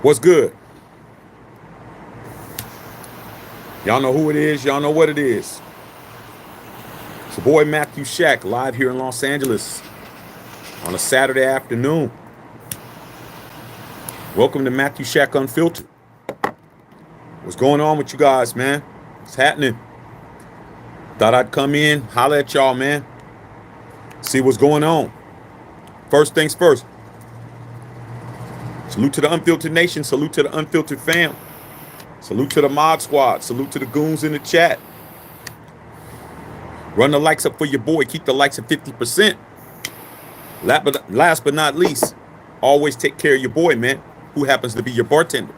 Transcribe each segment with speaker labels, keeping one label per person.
Speaker 1: What's good? Y'all know who it is. Y'all know what it is. It's your boy Matthew Shack live here in Los Angeles on a Saturday afternoon. Welcome to Matthew Shack Unfiltered. What's going on with you guys, man? What's happening? Thought I'd come in, holler at y'all, man. See what's going on. First things first. Salute to the Unfiltered Nation. Salute to the Unfiltered fam. Salute to the Mod Squad. Salute to the goons in the chat. Run the likes up for your boy. Keep the likes at 50%. Last but not least, always take care of your boy, man, who happens to be your bartender.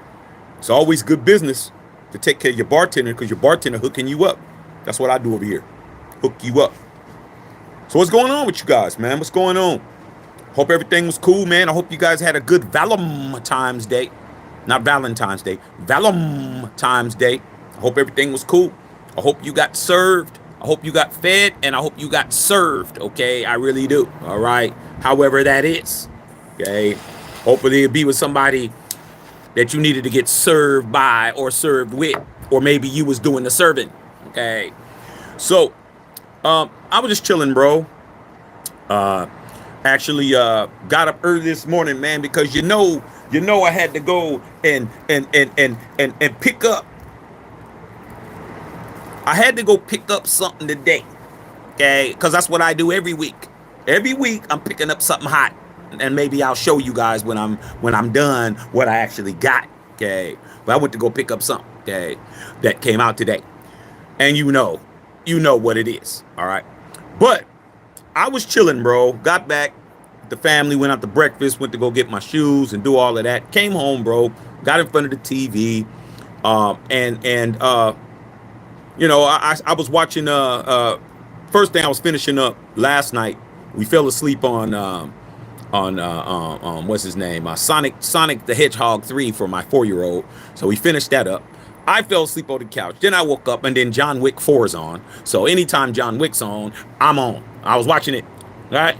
Speaker 1: It's always good business to take care of your bartender because your bartender hooking you up. That's what I do over here. Hook you up. So what's going on with you guys, man? What's going on? Hope everything was cool, man. I hope you guys had a good Valentine's Day. Not Valentine's Day. Valentine's Day. I hope everything was cool. I hope you got served. I hope you got fed. And I hope you got served. Okay? I really do. All right? However that is. Okay? Hopefully it'll be with somebody that you needed to get served by or served with. Or maybe you was doing the serving. Okay? So, I was just chilling, bro. Actually got up early this morning, man, because you know I had to go and pick up. I had to go pick up something today, okay? Because that's what I do every week. Every week I'm picking up something hot, and maybe I'll show you guys when I'm done what I actually got, okay? But I went to go pick up something, okay, that came out today, and you know what it is, all right? But I was chilling, bro. Got back. The family went out to breakfast, went to go get my shoes and do all of that. Came home, bro. Got in front of the TV. I was watching first thing I was finishing up last night. We fell asleep on what's his name? Sonic the Hedgehog 3 for my 4-year-old. So we finished that up. I fell asleep on the couch. Then I woke up and then John Wick 4 is on. So anytime John Wick's on, I'm on. I was watching it. All right.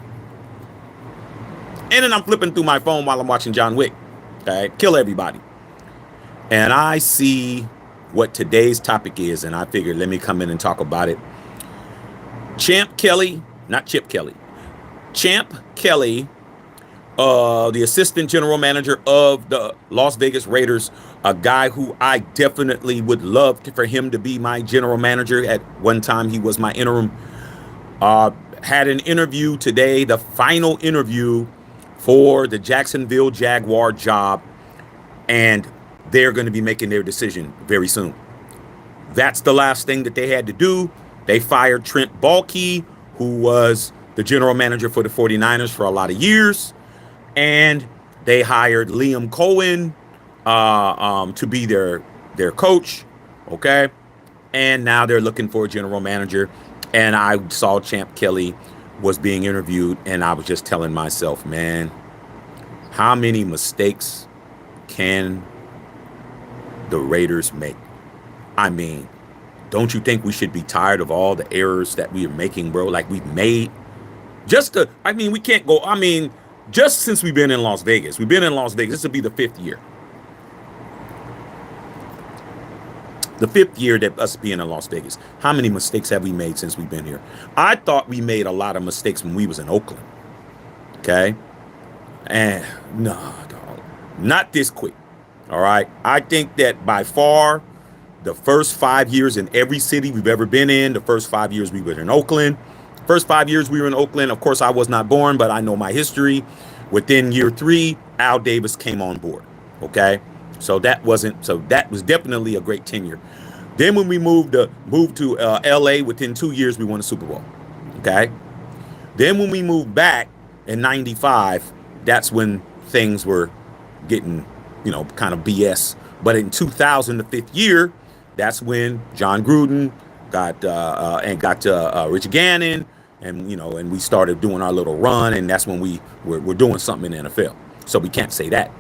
Speaker 1: And then I'm flipping through my phone while I'm watching John Wick. Okay. Kill everybody. And I see what today's topic is. And I figured, let me come in and talk about it. Champ Kelly, not Chip Kelly. Champ Kelly, the assistant general manager of the Las Vegas Raiders, a guy who I definitely would love for him to be my general manager. At one time, he was my interim. Had an interview today, the final interview for the Jacksonville Jaguar job, and they're going to be making their decision very soon. That's the last thing that they had to do. They fired Trent Baalke, who was the general manager for the 49ers for a lot of years, and they hired Liam Cohen to be their coach, okay? And now they're looking for a general manager. And I saw Champ Kelly was being interviewed, and I was just telling myself, man, how many mistakes can the Raiders make? I mean, don't you think we should be tired of all the errors that we are making, bro? Like we've made we can't go. I mean, just since we've been in Las Vegas, this will be the 5th year. The 5th year that us being in Las Vegas. How many mistakes have we made since we've been here? I thought we made a lot of mistakes when we was in Oakland. Okay? And no, dog, not this quick. All right? I think that by far, the first 5 years in every city we've ever been in, the first 5 years we were in Oakland. First 5 years we were in Oakland. Of course, I was not born, but I know my history. Within year 3, Al Davis came on board. Okay? So that was definitely a great tenure. Then when we moved to LA, within 2 years, we won a Super Bowl. Okay. Then when we moved back in 95, that's when things were getting, kind of BS. But in 2000, the 5th year, that's when John Gruden got Rich Gannon, and we started doing our little run, and that's when we're doing something in the NFL. So we can't say that.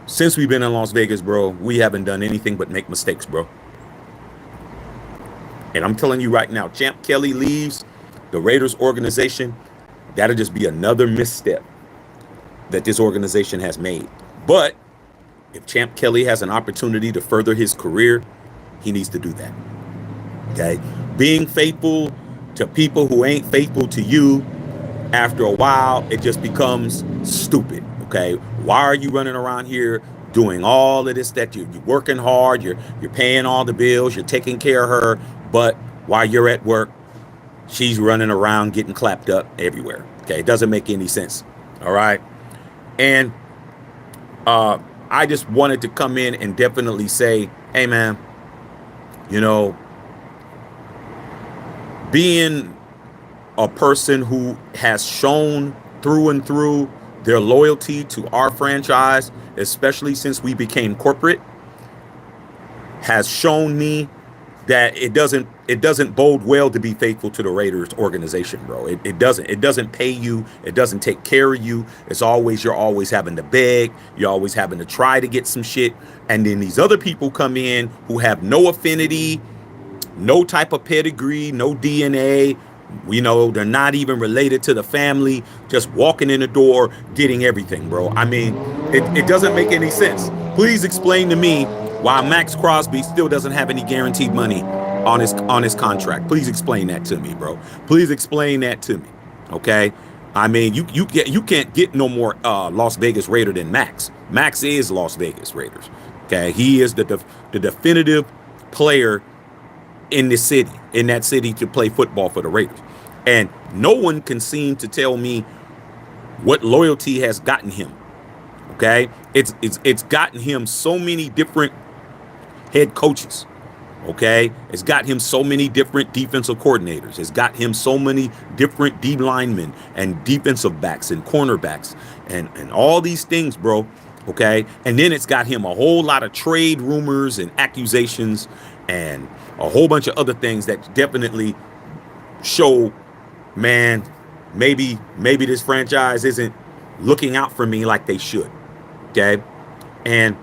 Speaker 1: Since we've been in Las Vegas, bro, we haven't done anything but make mistakes, bro. And I'm telling you right now, Champ Kelly leaves the Raiders organization, that'll just be another misstep that this organization has made. But If Champ Kelly has an opportunity to further his career, he needs to do that. Okay? Being faithful to people who ain't faithful to you, after a while, it just becomes stupid. Okay? Why are you running around here doing all of this that you're working hard, you're paying all the bills, you're taking care of her, but while you're at work, she's running around getting clapped up everywhere. Okay? It doesn't make any sense. All right? And I just wanted to come in and definitely say, hey man, you know, being a person who has shown through and through their loyalty to our franchise, especially since we became corporate, has shown me that it doesn't bode well to be faithful to the Raiders organization, bro. It doesn't pay you. It doesn't take care of you. You're always having to beg. You're always having to try to get some shit. And then these other people come in who have no affinity, no type of pedigree, no DNA. They're not even related to the family, just walking in the door, getting everything, bro. I mean, it doesn't make any sense. Please explain to me why Max Crosby still doesn't have any guaranteed money on his contract. Please explain that to me, bro. Please explain that to me. Okay? I mean, you can't get no more Las Vegas Raider than Max. Max is Las Vegas Raiders. Okay? He is the definitive player in that city to play football for the Raiders. And no one can seem to tell me what loyalty has gotten him. Okay? It's gotten him so many different head coaches. Okay? It's got him so many different defensive coordinators. It's got him so many different D linemen and defensive backs and cornerbacks and all these things, bro. Okay? And then it's got him a whole lot of trade rumors and accusations and a whole bunch of other things that definitely show, man, maybe this franchise isn't looking out for me like they should. Okay? And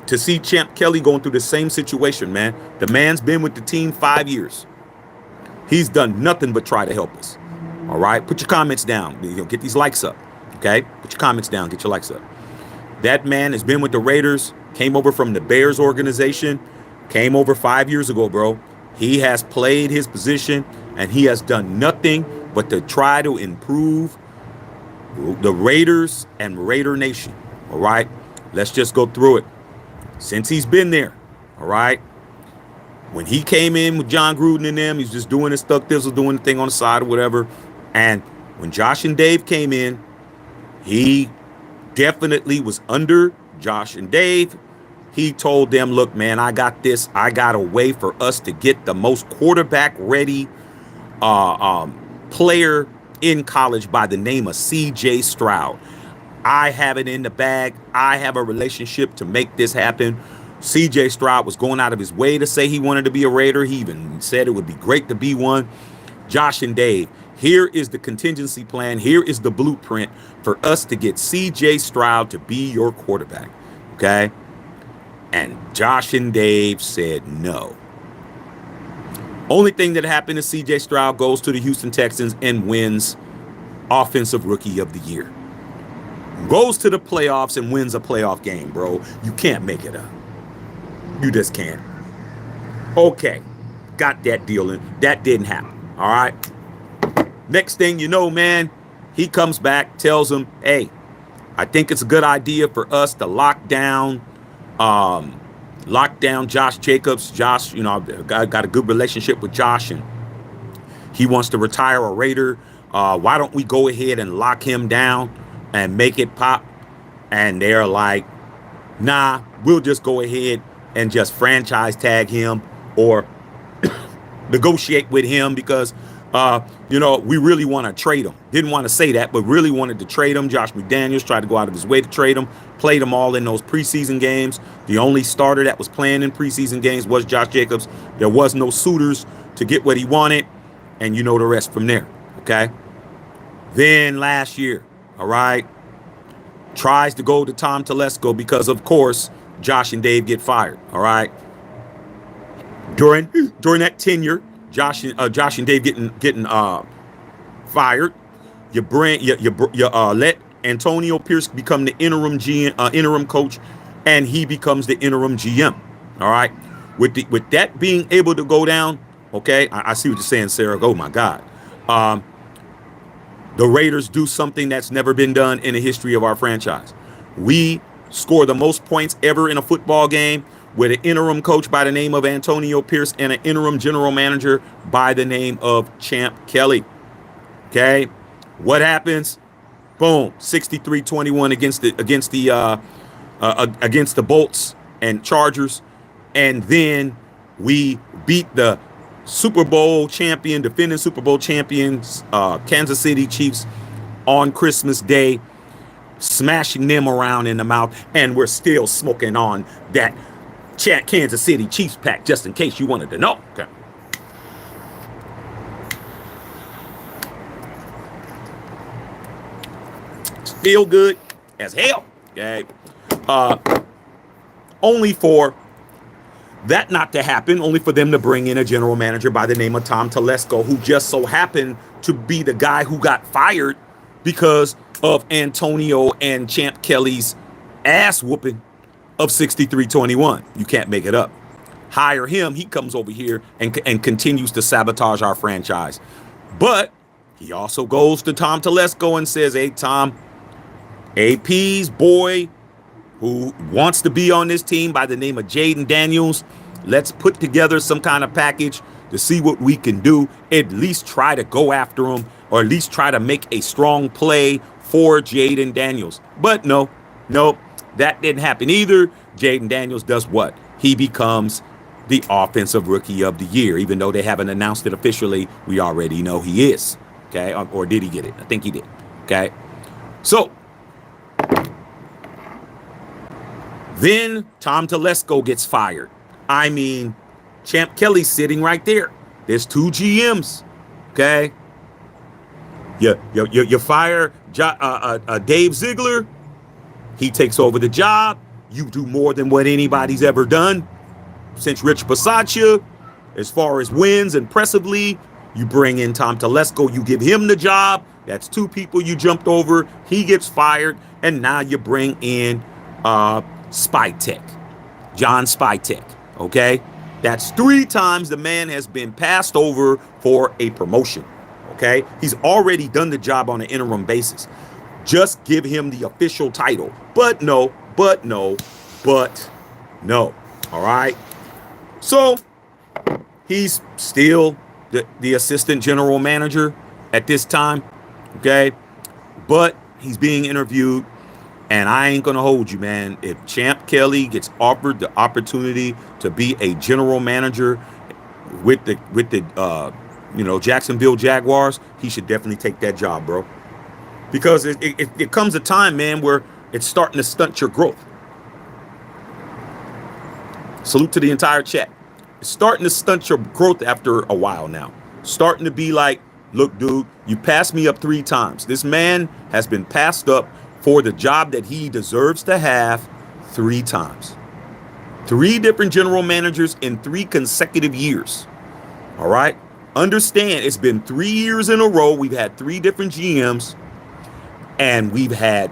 Speaker 1: to see Champ Kelly going through the same situation, man. The man's been with the team 5 years. He's done nothing but try to help us. All right? Put your comments down. Get these likes up. Okay? Put your comments down. Get your likes up. That man has been with the Raiders, came over from the Bears organization, came over 5 years ago, bro. He has played his position, and he has done nothing but to try to improve the Raiders and Raider Nation. All right? Let's just go through it. Since he's been there, all right? When he came in with John Gruden and them, he's just doing his stuff, thistle, doing the thing on the side or whatever. And when Josh and Dave came in, he definitely was under Josh and Dave. He told them, look, man, I got this. I got a way for us to get the most quarterback-ready player in college by the name of C.J. Stroud. I have it in the bag. I have a relationship to make this happen. C.J. Stroud was going out of his way to say he wanted to be a Raider. He even said it would be great to be one. Josh and Dave, here is the contingency plan. Here is the blueprint for us to get C.J. Stroud to be your quarterback. Okay? And Josh and Dave said no. Only thing that happened is C.J. Stroud goes to the Houston Texans and wins Offensive Rookie of the Year. Goes to the playoffs and wins a playoff game, bro. You can't make it up. You just can't. Okay. Got that deal in. That didn't happen. All right. Next thing you know, man, he comes back, tells him, hey, I think it's a good idea for us to lock down Josh Jacobs. Josh, I got a good relationship with Josh, and he wants to retire a Raider. Why don't we go ahead and lock him down and make it pop? And they're like, nah, we'll just go ahead and just franchise tag him or negotiate with him because, we really want to trade him. Didn't want to say that, but really wanted to trade him. Josh McDaniels tried to go out of his way to trade him, played him all in those preseason games. The only starter that was playing in preseason games was Josh Jacobs. There was no suitors to get what he wanted, and you know the rest from there, okay? Then last year, all right, tries to go to Tom Telesco because, of course, Josh and Dave get fired, all right? During that tenure, Josh and Dave getting fired. You let Antonio Pierce become the interim coach. and he becomes the interim GM. All right. With that being able to go down, okay, I see what you're saying, Sarah. Oh my God. Um, the Raiders do something that's never been done in the history of our franchise. We score the most points ever in a football game with an interim coach by the name of Antonio Pierce and an interim general manager by the name of Champ Kelly. Okay. What happens? Boom, 63-21 against the Bolts and Chargers, and then we beat the defending Super Bowl champions, Kansas City Chiefs on Christmas Day, smashing them around in the mouth, and we're still smoking on that Kansas City Chiefs pack, just in case you wanted to know. Okay. Feel good as hell. Okay. Only for that not to happen, only for them to bring in a general manager by the name of Tom Telesco, who just so happened to be the guy who got fired because of Antonio and Champ Kelly's ass whooping of 63-21. You can't make it up. Hire him. He comes over here and continues to sabotage our franchise. But he also goes to Tom Telesco and says, hey, Tom, AP's boy who wants to be on this team by the name of Jaden Daniels, let's put together some kind of package to see what we can do. At least try to go after him, or at least try to make a strong play for Jaden Daniels. But no, that didn't happen either. Jaden Daniels does what? He becomes the offensive rookie of the year. Even though they haven't announced it officially, we already know he is. Okay, or did he get it? I think he did. Okay, so then Tom Telesco gets fired. I mean, Champ Kelly's sitting right there. There's two GMs. Okay. You fire Dave Ziegler. He takes over the job. You do more than what anybody's ever done since Rich Bisaccia. As far as wins impressively, you bring in Tom Telesco. You give him the job. That's two people you jumped over. He gets fired. And now you bring in Spytek, John Spytek, okay? That's 3 times the man has been passed over for a promotion, okay? He's already done the job on an interim basis. Just give him the official title. But no, all right? So he's still the assistant general manager at this time, okay? But he's being interviewed. And I ain't going to hold you, man. If Champ Kelly gets offered the opportunity to be a general manager with the Jacksonville Jaguars, he should definitely take that job, bro. Because it comes a time, man, where it's starting to stunt your growth. Salute to the entire chat. It's starting to stunt your growth after a while now. Starting to be like, look, dude, you passed me up 3 times. This man has been passed up for the job that he deserves to have 3 times. 3 different general managers in 3 consecutive years. All right? Understand, it's been 3 years in a row. We've had 3 different GMs, and we've had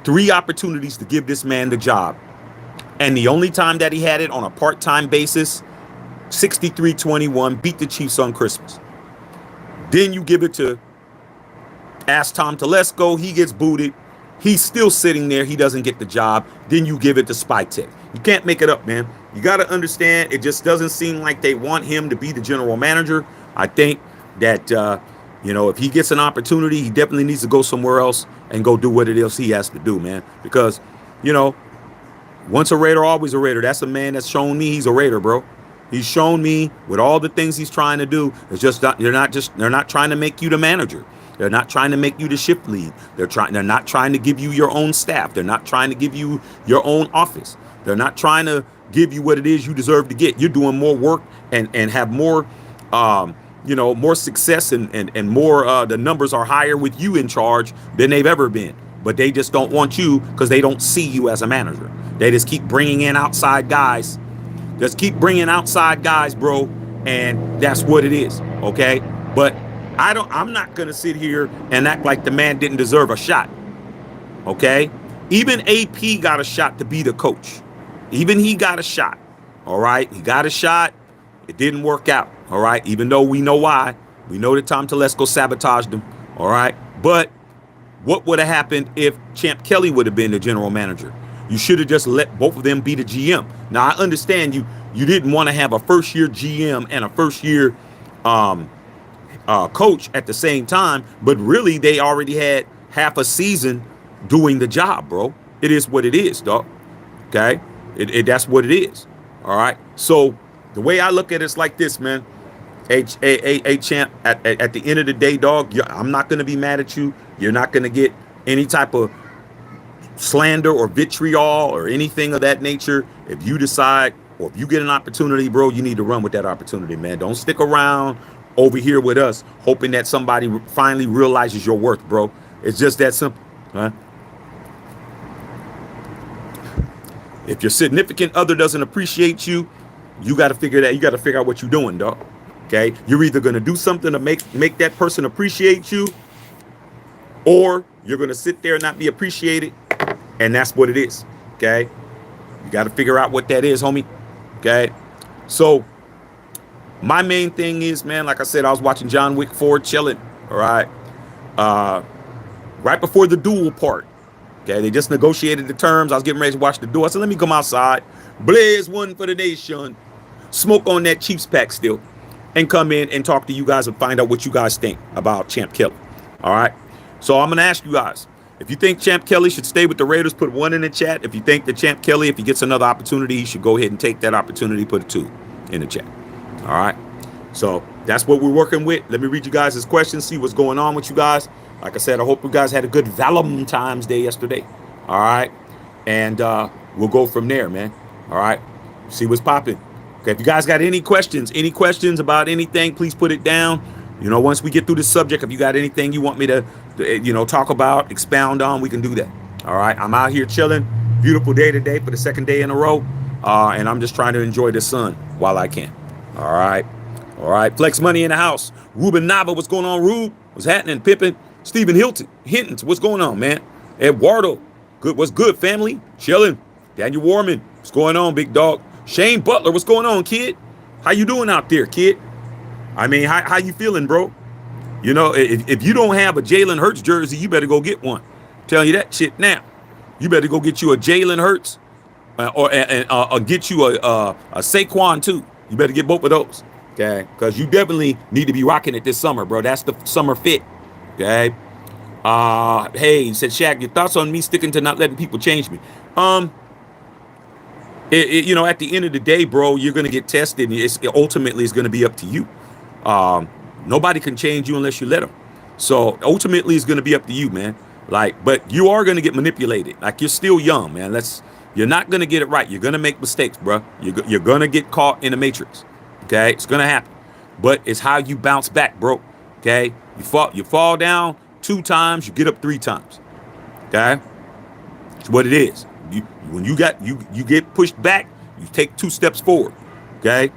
Speaker 1: 3 opportunities to give this man the job. And the only time that he had it on a part-time basis, 63-21, beat the Chiefs on Christmas. Then you give it to Tom Telesco. He gets booted. He's still sitting there. He doesn't get the job. Then you give it to Spytek. You can't make it up, man. You got to understand, it just doesn't seem like they want him to be the general manager. I think that, if he gets an opportunity, he definitely needs to go somewhere else and go do what it is he has to do, man. Because, once a Raider, always a Raider. That's a man that's shown me he's a Raider, bro. He's shown me with all the things he's trying to do. It's just they're not trying to make you the manager. They're not trying to make you the shift lead. They're not trying to give you your own staff. They're not trying to give you your own office. They're not trying to give you what it is you deserve to get. You're doing more work and have more, more success and more. The numbers are higher with you in charge than they've ever been. But they just don't want you because they don't see you as a manager. They just keep bringing in outside guys. Just keep bringing outside guys, bro. And that's what it is. Okay. But I'm not going to sit here and act like the man didn't deserve a shot. Okay. Even AP got a shot to be the coach. Even he got a shot. All right. He got a shot. It didn't work out. All right. Even though we know why. We know that Tom Telesco sabotaged him. All right. But what would have happened if Champ Kelly would have been the general manager? You should have just let both of them be the GM. Now, I understand you didn't want to have a first-year GM and a first-year coach at the same time, but really they already had half a season doing the job, bro. It is what it is, dog. Okay? That's what it is. All right? So the way I look at it's like this, man. Champ, at the end of the day, dog, I'm not going to be mad at you. You're not going to get any type of slander or vitriol or anything of that nature. If you decide or if you get an opportunity, bro, you need to run with that opportunity, man. Don't stick around over here with us hoping that somebody finally realizes your worth, bro. It's just that simple. Huh? If your significant other doesn't appreciate you, you got to figure out what you're doing, dog. Okay, you're either going to do something to make that person appreciate you, or you're going to sit there and not be appreciated, and that's what it is. Okay, you got to figure out what that is, homie. Okay, so my main thing is, man, like I said, I was watching John Wick 4 chilling. All right, right before the duel part. Okay, they just negotiated the terms. I was getting ready to watch the duel. I said, let me come outside, blaze one for the nation, smoke on that Chiefs pack still, and come in and talk to you guys and find out what you guys think about Champ Kelly. All right. So I'm going to ask you guys, if you think Champ Kelly should stay with the Raiders, put 1 in the chat. If you think that Champ Kelly, if he gets another opportunity, he should go ahead and take that opportunity, put a 2 in the chat. All right. So that's what we're working with. Let me read you guys' questions, see what's going on with you guys. Like I said, I hope you guys had a good Valentine's Day yesterday. All right. And we'll go from there, man. All right. See what's popping. Okay, if you guys got any questions about anything, please put it down. You know, once we get through the subject, if you got anything you want me to talk about, expound on, we can do that. All right, I'm out here chilling. Beautiful day today for the second day in a row. And I'm just trying to enjoy the sun while I can. All right. Flex Money in the house. Ruben Nava, what's going on, Rube? What's happening? Pippin. Stephen Hinton, what's going on, man? Eduardo, good. What's good, family? Chilling. Daniel Warman, what's going on, big dog? Shane Butler, what's going on, kid? How you doing out there, kid? I mean, how you feeling, bro? You know, if you don't have a Jalen Hurts jersey, you better go get one. I'm telling you that shit now. You better go get you a Jalen Hurts or get you a Saquon too. You better get both of those, okay? Because you definitely need to be rocking it this summer, bro. That's the summer fit, okay? Hey, said Shaq, your thoughts on me sticking to not letting people change me? At the end of the day, bro, you're going to get tested. Ultimately, it's going to be up to you. Nobody can change you unless you let them. So ultimately, it's going to be up to you, man. But you are going to get manipulated. Like, you're still young, man. You're not going to get it right. You're going to make mistakes, bro. You're going to get caught in the matrix. Okay, it's going to happen. But it's how you bounce back, bro. Okay, you fall down 2 times, you get up 3 times. Okay, it's what it is. When you get pushed back, you take 2 steps forward. Okay,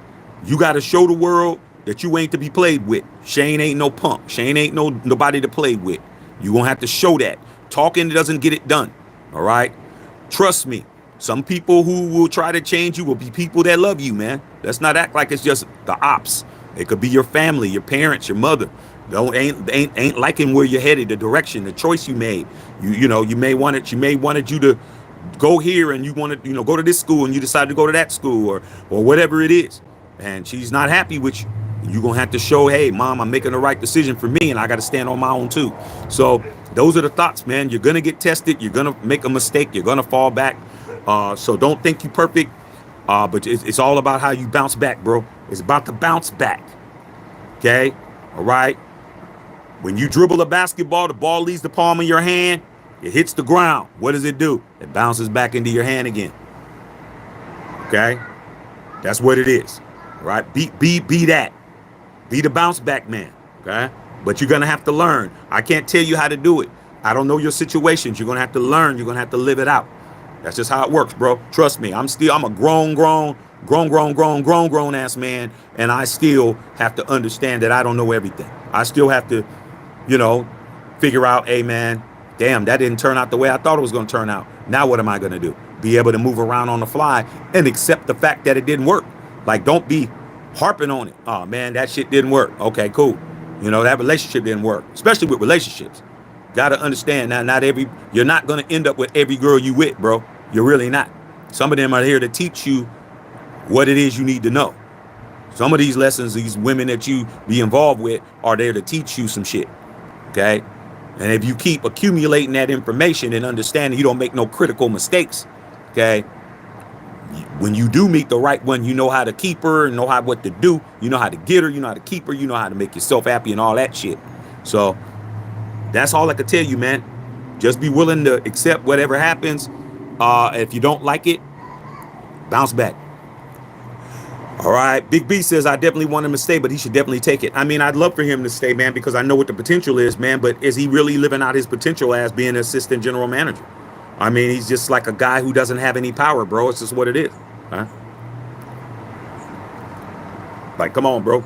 Speaker 1: you got to show the world that you ain't to be played with. Shane ain't no punk. Shane ain't nobody to play with. You gonna have to show that. Talking doesn't get it done. All right, trust me. Some people who will try to change you will be people that love you, man. Let's not act like it's just the ops. It could be your family, your parents, your mother. Ain't liking where you're headed, the direction, the choice you made. You may wanted you to go here, and you wanted, go to this school, and you decided to go to that school, or whatever it is. And she's not happy with you. You're going to have to show, hey, mom, I'm making the right decision for me, and I got to stand on my own too. So those are the thoughts, man. You're going to get tested. You're going to make a mistake. You're going to fall back. So don't think you're perfect. But it's all about how you bounce back, bro. It's about the bounce back. Okay? All right? When you dribble a basketball, the ball leaves the palm of your hand. It hits the ground. What does it do? It bounces back into your hand again. Okay? That's what it is. All right? Be that. Be the bounce back man. Okay? But you're going to have to learn. I can't tell you how to do it. I don't know your situations. You're going to have to learn. You're going to have to live it out. That's just how it works, bro. Trust me. I'm a grown ass man. And I still have to understand that I don't know everything. I still have to, figure out, hey, man, damn, that didn't turn out the way I thought it was going to turn out. Now what am I going to do? be able to move around on the fly and accept the fact that it didn't work. Like, don't be harping on it. Oh man, that shit didn't work. Okay, cool. You know, that relationship didn't work, especially with relationships. Got to understand now, you're not going to end up with every girl you with, bro. You're really not. Some of them are here to teach you what it is you need to know. Some of these lessons, these women that you be involved with are there to teach you some shit. Okay. And if you keep accumulating that information and understanding, you don't make no critical mistakes. Okay. When you do meet the right one, you know how to keep her, know what to do. You know how to get her, you know how to keep her, you know how to make yourself happy and all that shit. So that's all I can tell you, man. Just be willing to accept whatever happens. If you don't like it, bounce back. All right. Big B says, I definitely want him to stay, but he should definitely take it. I mean, I'd love for him to stay, man, because I know what the potential is, man. But is he really living out his potential as being an assistant general manager? I mean, he's just like a guy who doesn't have any power, bro. It's just what it is. Huh? Like, come on, bro.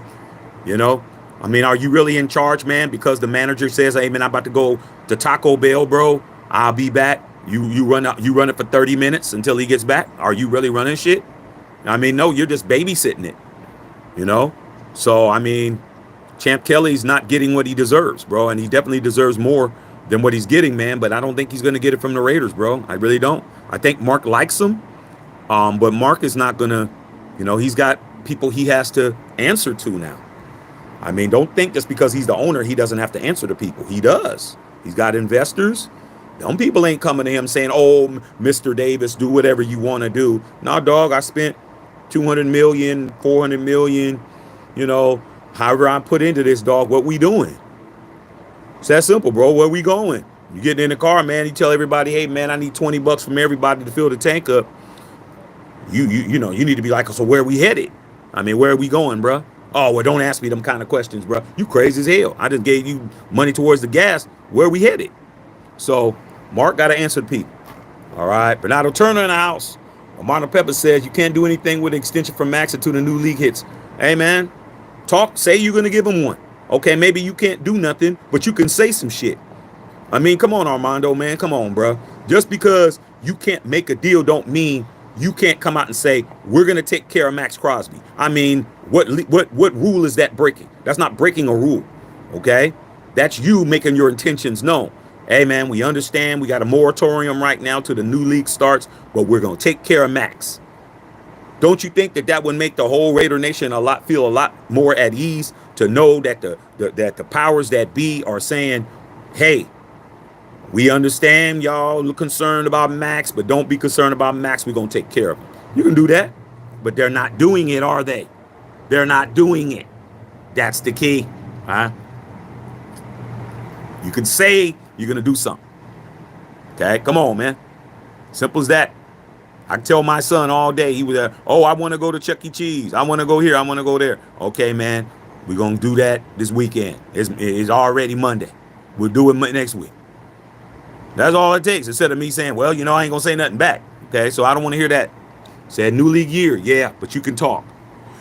Speaker 1: You know, I mean, are you really in charge, man? Because the manager says, hey, man, I'm about to go to Taco Bell, bro. I'll be back. You run it for 30 minutes until he gets back. Are you really running shit? I mean, no, you're just babysitting it, you know? So, I mean, Champ Kelly's not getting what he deserves, bro. And he definitely deserves more than what he's getting, man. But I don't think he's going to get it from the Raiders, bro. I really don't. I think Mark likes him. But Mark is not going to, you know, he's got people he has to answer to now. I mean, don't think just because he's the owner, he doesn't have to answer to people. He does. He's got investors. Them people ain't coming to him saying, oh, Mr. Davis, do whatever you want to do. Nah, dog, I spent 200 million, 400 million, you know, however I put into this, dog, what we doing? It's that simple, bro. Where we going? You get in the car, man, you tell everybody, hey, man, I need $20 from everybody to fill the tank up. You know, you need to be like, so where are we headed? I mean, where are we going, bro? Oh, well, don't ask me them kind of questions, bro. You crazy as hell. I just gave you money towards the gas. Where are we headed? So Mark got to answer the people. All right. Bernardo Turner in the house. Armando Pepper says you can't do anything with an extension from Max until the new league hits. Hey, man, say you're going to give him one. Okay, maybe you can't do nothing, but you can say some shit. I mean, come on, Armando, man. Come on, bro. Just because you can't make a deal don't mean you can't come out and say, we're going to take care of Max Crosby. I mean, what rule is that breaking? That's not breaking a rule, okay? That's you making your intentions known. Hey, man, we understand we got a moratorium right now till the new league starts, but we're going to take care of Max. Don't you think that would make the whole Raider Nation feel a lot more at ease to know that the powers that be are saying, hey, we understand y'all are concerned about Max, but don't be concerned about Max. We're going to take care of him. You can do that, but they're not doing it, are they? They're not doing it. That's the key, huh? You can say you're going to do something. Okay, come on, man. Simple as that. I can tell my son all day, he was there, oh, I want to go to Chuck E. Cheese. I want to go here. I want to go there. Okay, man, we're going to do that this weekend. It's already Monday. We'll do it next week. That's all it takes, instead of me saying, well, you know, I ain't going to say nothing back. Okay, so I don't want to hear that. Said new league year. Yeah, but you can talk.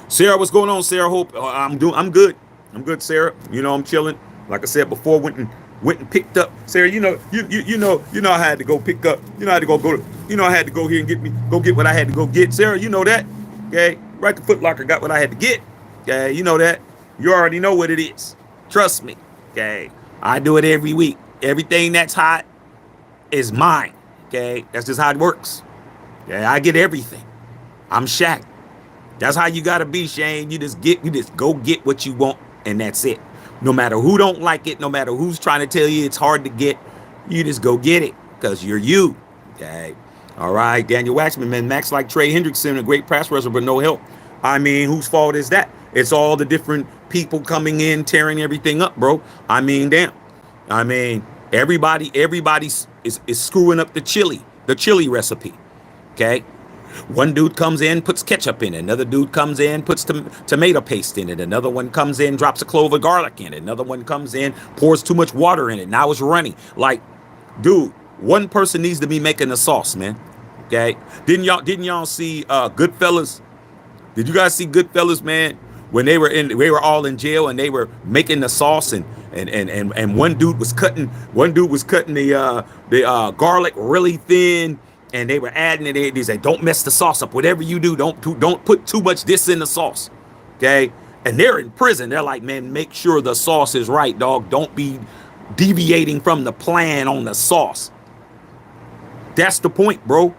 Speaker 1: Sarah, what's going on, Sarah? Hope I'm good. I'm good, Sarah. You know, I'm chilling. Like I said before, went and picked up. Sarah, you know I had to go pick up. You know I had to I had to go here and get what I had to go get. Sarah, you know that. Okay, right to Foot Locker, got what I had to get. Okay, you know that. You already know what it is. Trust me. Okay, I do it every week. Everything that's hot is mine. Okay, that's just how it works. Okay, I get everything. I'm Shaq. That's how you gotta be, Shane. You just go get what you want, and that's it. No matter who don't like it, no matter who's trying to tell you it's hard to get, you just go get it because you're you. Okay. All right. Daniel Waxman, man. Max like Trey Hendrickson, a great pass rusher, but no help. I mean, whose fault is that? It's all the different people coming in, tearing everything up, bro. I mean, damn. I mean, everybody is screwing up the chili recipe. Okay. One dude comes in, puts ketchup in it. Another dude comes in, puts tomato paste in it. Another one comes in, drops a clove of garlic in it. Another one comes in, pours too much water in it. Now it's runny. Like, dude, one person needs to be making the sauce, man. Okay? Didn't y'all see Goodfellas? Did you guys see Goodfellas, man? When they were all in jail and they were making the sauce and one dude was cutting the garlic really thin. and they were adding it. They said, don't mess the sauce up. Whatever you do, don't put too much this in the sauce. Okay. And they're in prison. They're like, man, make sure the sauce is right, dog. Don't be deviating from the plan on the sauce. That's the point, bro.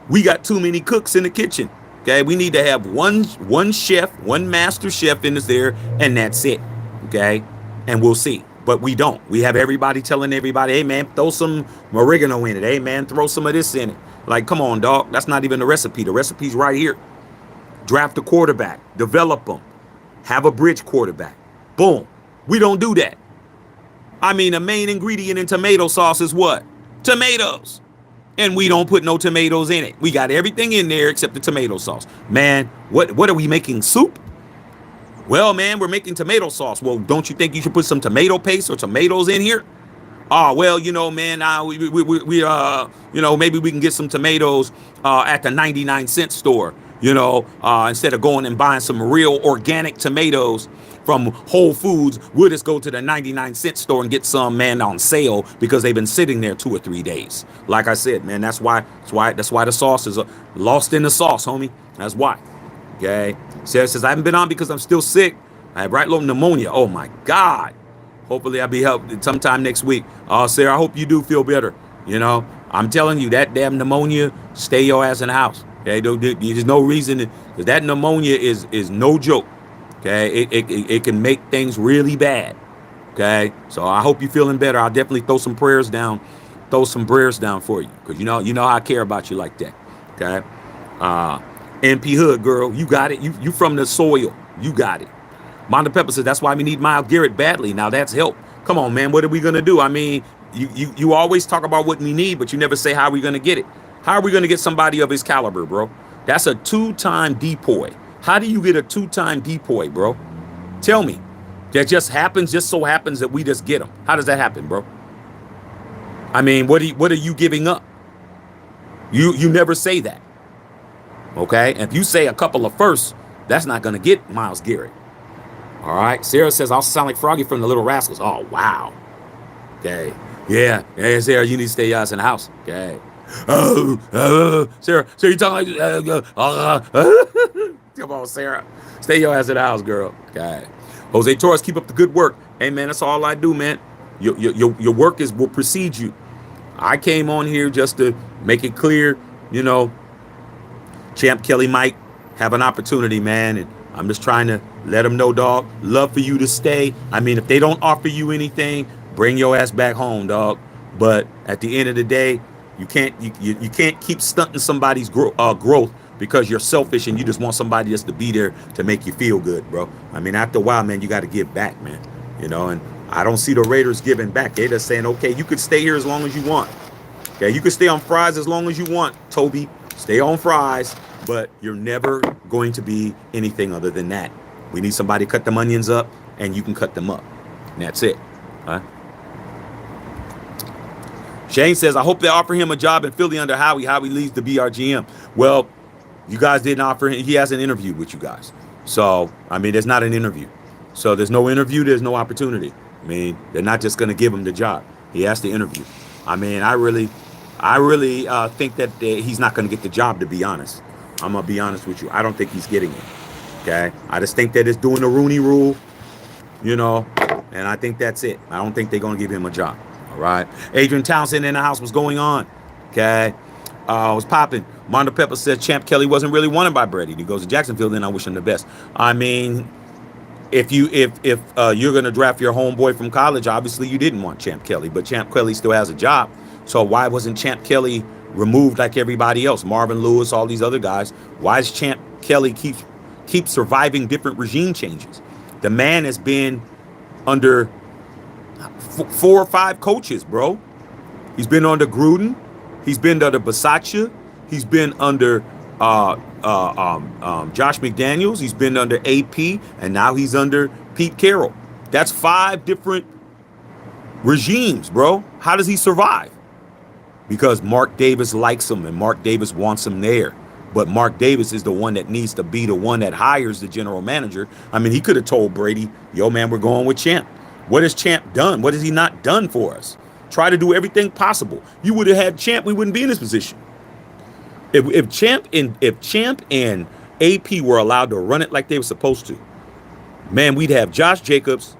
Speaker 1: We got too many cooks in the kitchen. Okay. We need to have one chef, one master chef in there, and that's it. Okay. And we'll see. But we don't. We have everybody telling everybody, hey, man, throw some oregano in it. Hey, man, throw some of this in it. Like, come on, dog. That's not even the recipe. The recipe's right here. Draft a quarterback. Develop them. Have a bridge quarterback. Boom. We don't do that. I mean, the main ingredient in tomato sauce is what? Tomatoes. And we don't put no tomatoes in it. We got everything in there except the tomato sauce. Man, what are we making? Soup? Well, man, we're making tomato sauce. Well, don't you think you should put some tomato paste or tomatoes in here? Oh, well, you know, man, maybe we can get some tomatoes at the 99-cent store, instead of going and buying some real organic tomatoes from Whole Foods. We'll just go to the 99-cent store and get some, man, on sale because they've been sitting there 2 or 3 days. Like I said, man, that's why the sauce is lost in the sauce, homie. That's why. Okay. Sarah says, I haven't been on because I'm still sick. I have right low pneumonia. Oh, my God. Hopefully I'll be helped sometime next week. Sarah, I hope you do feel better. I'm telling you, that damn pneumonia, stay your ass in the house. Okay. There's no reason because that pneumonia is no joke. Okay. It can make things really bad. Okay. So I hope you're feeling better. I'll definitely throw some prayers down for you because you know I care about you like that. Okay. NP Hood, girl, you got it. You from the soil. You got it. Monda Pepper says, that's why we need Myles Garrett badly. Now that's help. Come on, man. What are we going to do? I mean, you always talk about what we need, but you never say how are we going to get it. How are we going to get somebody of his caliber, bro? That's a 2-time depoy. How do you get a 2-time depoy, bro? Tell me. That just so happens that we just get him. How does that happen, bro? I mean, what are you giving up? You never say that. Okay, and if you say a couple of firsts, that's not going to get Myles Garrett. All right, Sarah says, I'll sound like Froggy from the Little Rascals. Oh, wow. Okay, yeah, Sarah, you need to stay your ass in the house. Okay. Sarah, you talking like, come on, Sarah. Stay your ass in the house, girl. Okay. Jose Torres, keep up the good work. Hey, man, that's all I do, man. Your work will precede you. I came on here just to make it clear, Champ Kelly might have an opportunity, man, and I'm just trying to let him know, dog, love for you to stay. I mean, if they don't offer you anything, bring your ass back home, dog. But at the end of the day, you can't keep stunting somebody's growth because you're selfish and you just want somebody just to be there to make you feel good, bro. I mean, after a while, man, you got to give back, man. And I don't see the Raiders giving back. They're just saying, okay, you could stay here as long as you want. Okay, you could stay on fries as long as you want, Toby. Stay on fries, but you're never going to be anything other than that. We need somebody to cut them onions up, and you can cut them up. And that's it. Huh? Shane says, I hope they offer him a job in Philly under Howie. Howie leaves to be our GM. Well, you guys didn't offer him. He hasn't interviewed with you guys. So, I mean, there's not an interview. So there's no interview. There's no opportunity. I mean, they're not just going to give him the job. He has to interview. I mean, I really think that he's not going to get the job, to be honest. I'm going to be honest with you. I don't think he's getting it. Okay? I just think that it's doing the Rooney Rule, and I think that's it. I don't think they're going to give him a job. All right? Adrian Townsend in the house. What's going on? Okay? Was popping. Monda Pepper says Champ Kelly wasn't really wanted by Brady. He goes to Jacksonville, then I wish him the best. I mean, if you're going to draft your homeboy from college, obviously you didn't want Champ Kelly, but Champ Kelly still has a job. So why wasn't Champ Kelly removed like everybody else? Marvin Lewis, all these other guys. Why is Champ Kelly keep surviving different regime changes? The man has been under 4 or 5 coaches, bro. He's been under Gruden. He's been under Bisaccia. He's been under Josh McDaniels. He's been under AP, and now he's under Pete Carroll. That's 5 different regimes, bro. How does he survive? Because Mark Davis likes him and Mark Davis wants him there. But Mark Davis is the one that needs to be the one that hires the general manager. I mean, he could have told Brady, yo, man, we're going with Champ. What has Champ done? What has he not done for us? Try to do everything possible. You would have had Champ, we wouldn't be in this position. If Champ and AP were allowed to run it like they were supposed to, man, we'd have Josh Jacobs,